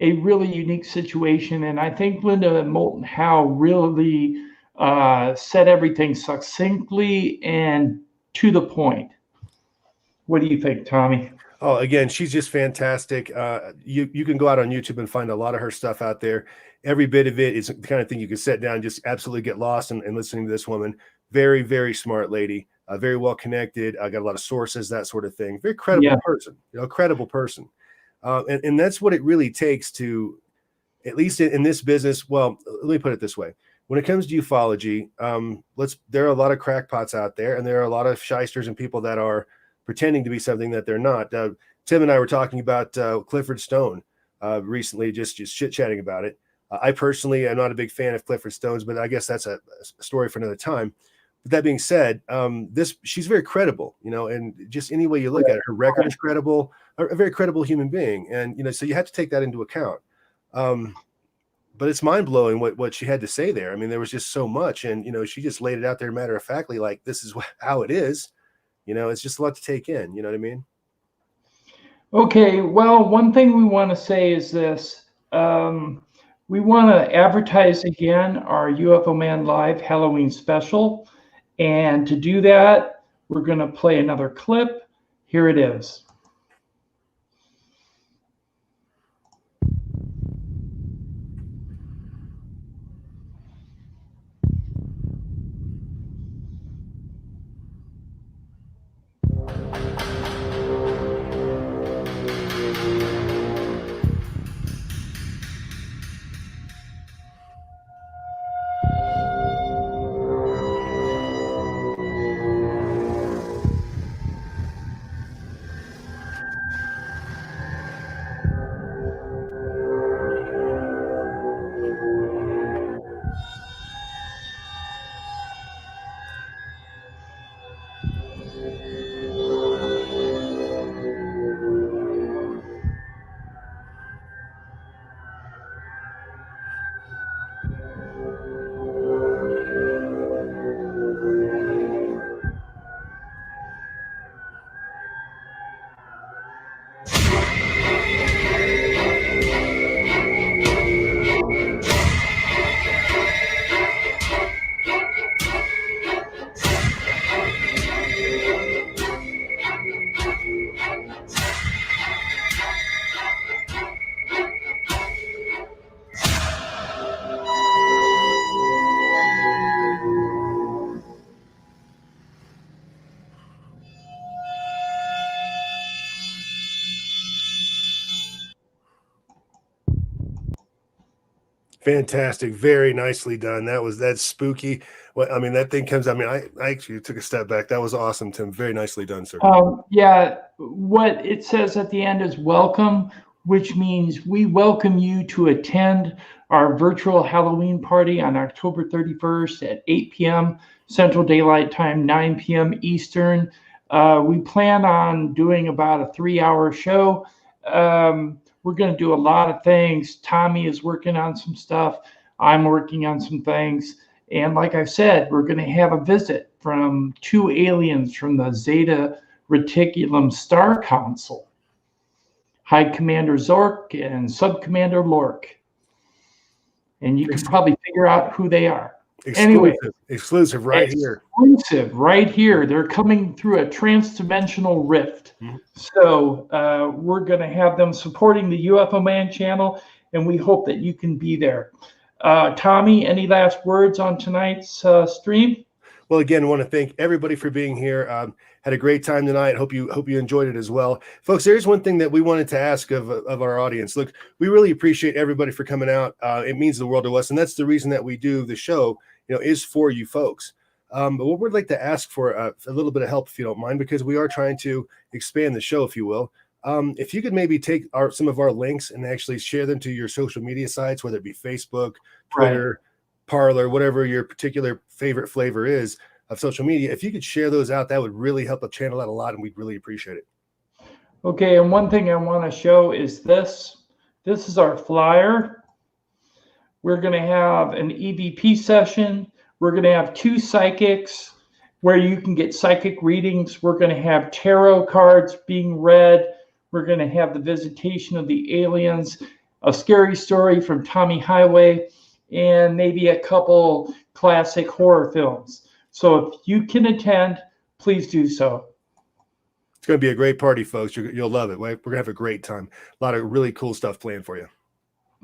a really unique situation. And I think Linda and Moulton Howe really said everything succinctly and to the point. What do you think, Tommy? Oh, again, she's just fantastic. You can go out on YouTube and find a lot of her stuff out there. Every bit of it is the kind of thing you can sit down and just absolutely get lost in listening to this woman. Very, very smart lady. Very well connected. Got a lot of sources, that sort of thing. Very credible person. Credible person. And that's what it really takes to, at least in this business. Well, let me put it this way. When it comes to ufology, there are a lot of crackpots out there, and there are a lot of shysters and people that are pretending to be something that they're not. Tim and I were talking about Clifford Stone recently, just chit-chatting about it. I personally am not a big fan of Clifford Stone's, but I guess that's a story for another time. But that being said, she's very credible, and just any way you look at it, her record is credible, a very credible human being. And, so you have to take that into account. But it's mind blowing what she had to say there. I mean, there was just so much, and, she just laid it out there matter of factly, like, this is how it is. It's just a lot to take in. You know what I mean? Okay. Well, one thing we want to say is this. We want to advertise again our UFO Man Live Halloween special. And to do that, we're going to play another clip. Here it is. Fantastic. Very nicely done. That's spooky. Well, I mean, that thing comes, I mean, I actually took a step back. That was awesome, Tim. Very nicely done, sir. Yeah, what it says at the end is welcome, which means we welcome you to attend our virtual Halloween party on October 31st at 8 p.m. Central Daylight Time, 9 p.m. Eastern. We plan on doing about a 3-hour show. We're going to do a lot of things. Tommy is working on some stuff. I'm working on some things. And like I said, we're going to have a visit from 2 aliens from the Zeta Reticulum Star Council, High Commander Zork and Sub Commander Lork. And you can probably figure out who they are. Exclusive right here. Exclusive right here. They're coming through a trans-dimensional rift. Mm-hmm. So we're going to have them supporting the UFO Man channel, and we hope that you can be there. Tommy, any last words on tonight's stream? Well, again, I want to thank everybody for being here. Had a great time tonight. Hope you enjoyed it as well. Folks, there's one thing that we wanted to ask of our audience. Look, we really appreciate everybody for coming out. It means the world to us, and that's the reason that we do the show, is for you folks. But what we'd like to ask for a little bit of help, if you don't mind, because we are trying to expand the show, if you will. If you could maybe take some of our links and actually share them to your social media sites, whether it be Facebook, Twitter, Parler, whatever your particular favorite flavor is of social media. If you could share those out, that would really help the channel out a lot, and we'd really appreciate it. Okay, and one thing I want to show is this. This is our flyer. We're going to have an EVP session. We're going to have 2 psychics where you can get psychic readings. We're going to have tarot cards being read. We're going to have the visitation of the aliens, a scary story from Tommy Highway, and maybe a couple classic horror films. So if you can attend, please do so. It's going to be a great party, folks. You'll love it. We're going to have a great time. A lot of really cool stuff planned for you.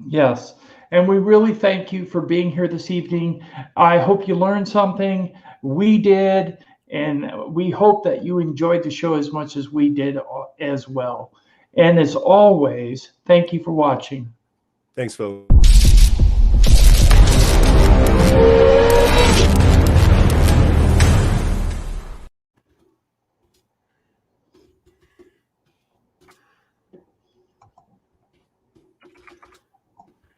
Yes. And we really thank you for being here this evening. I hope you learned something. We did. And we hope that you enjoyed the show as much as we did as well. And as always, thank you for watching. Thanks, folks.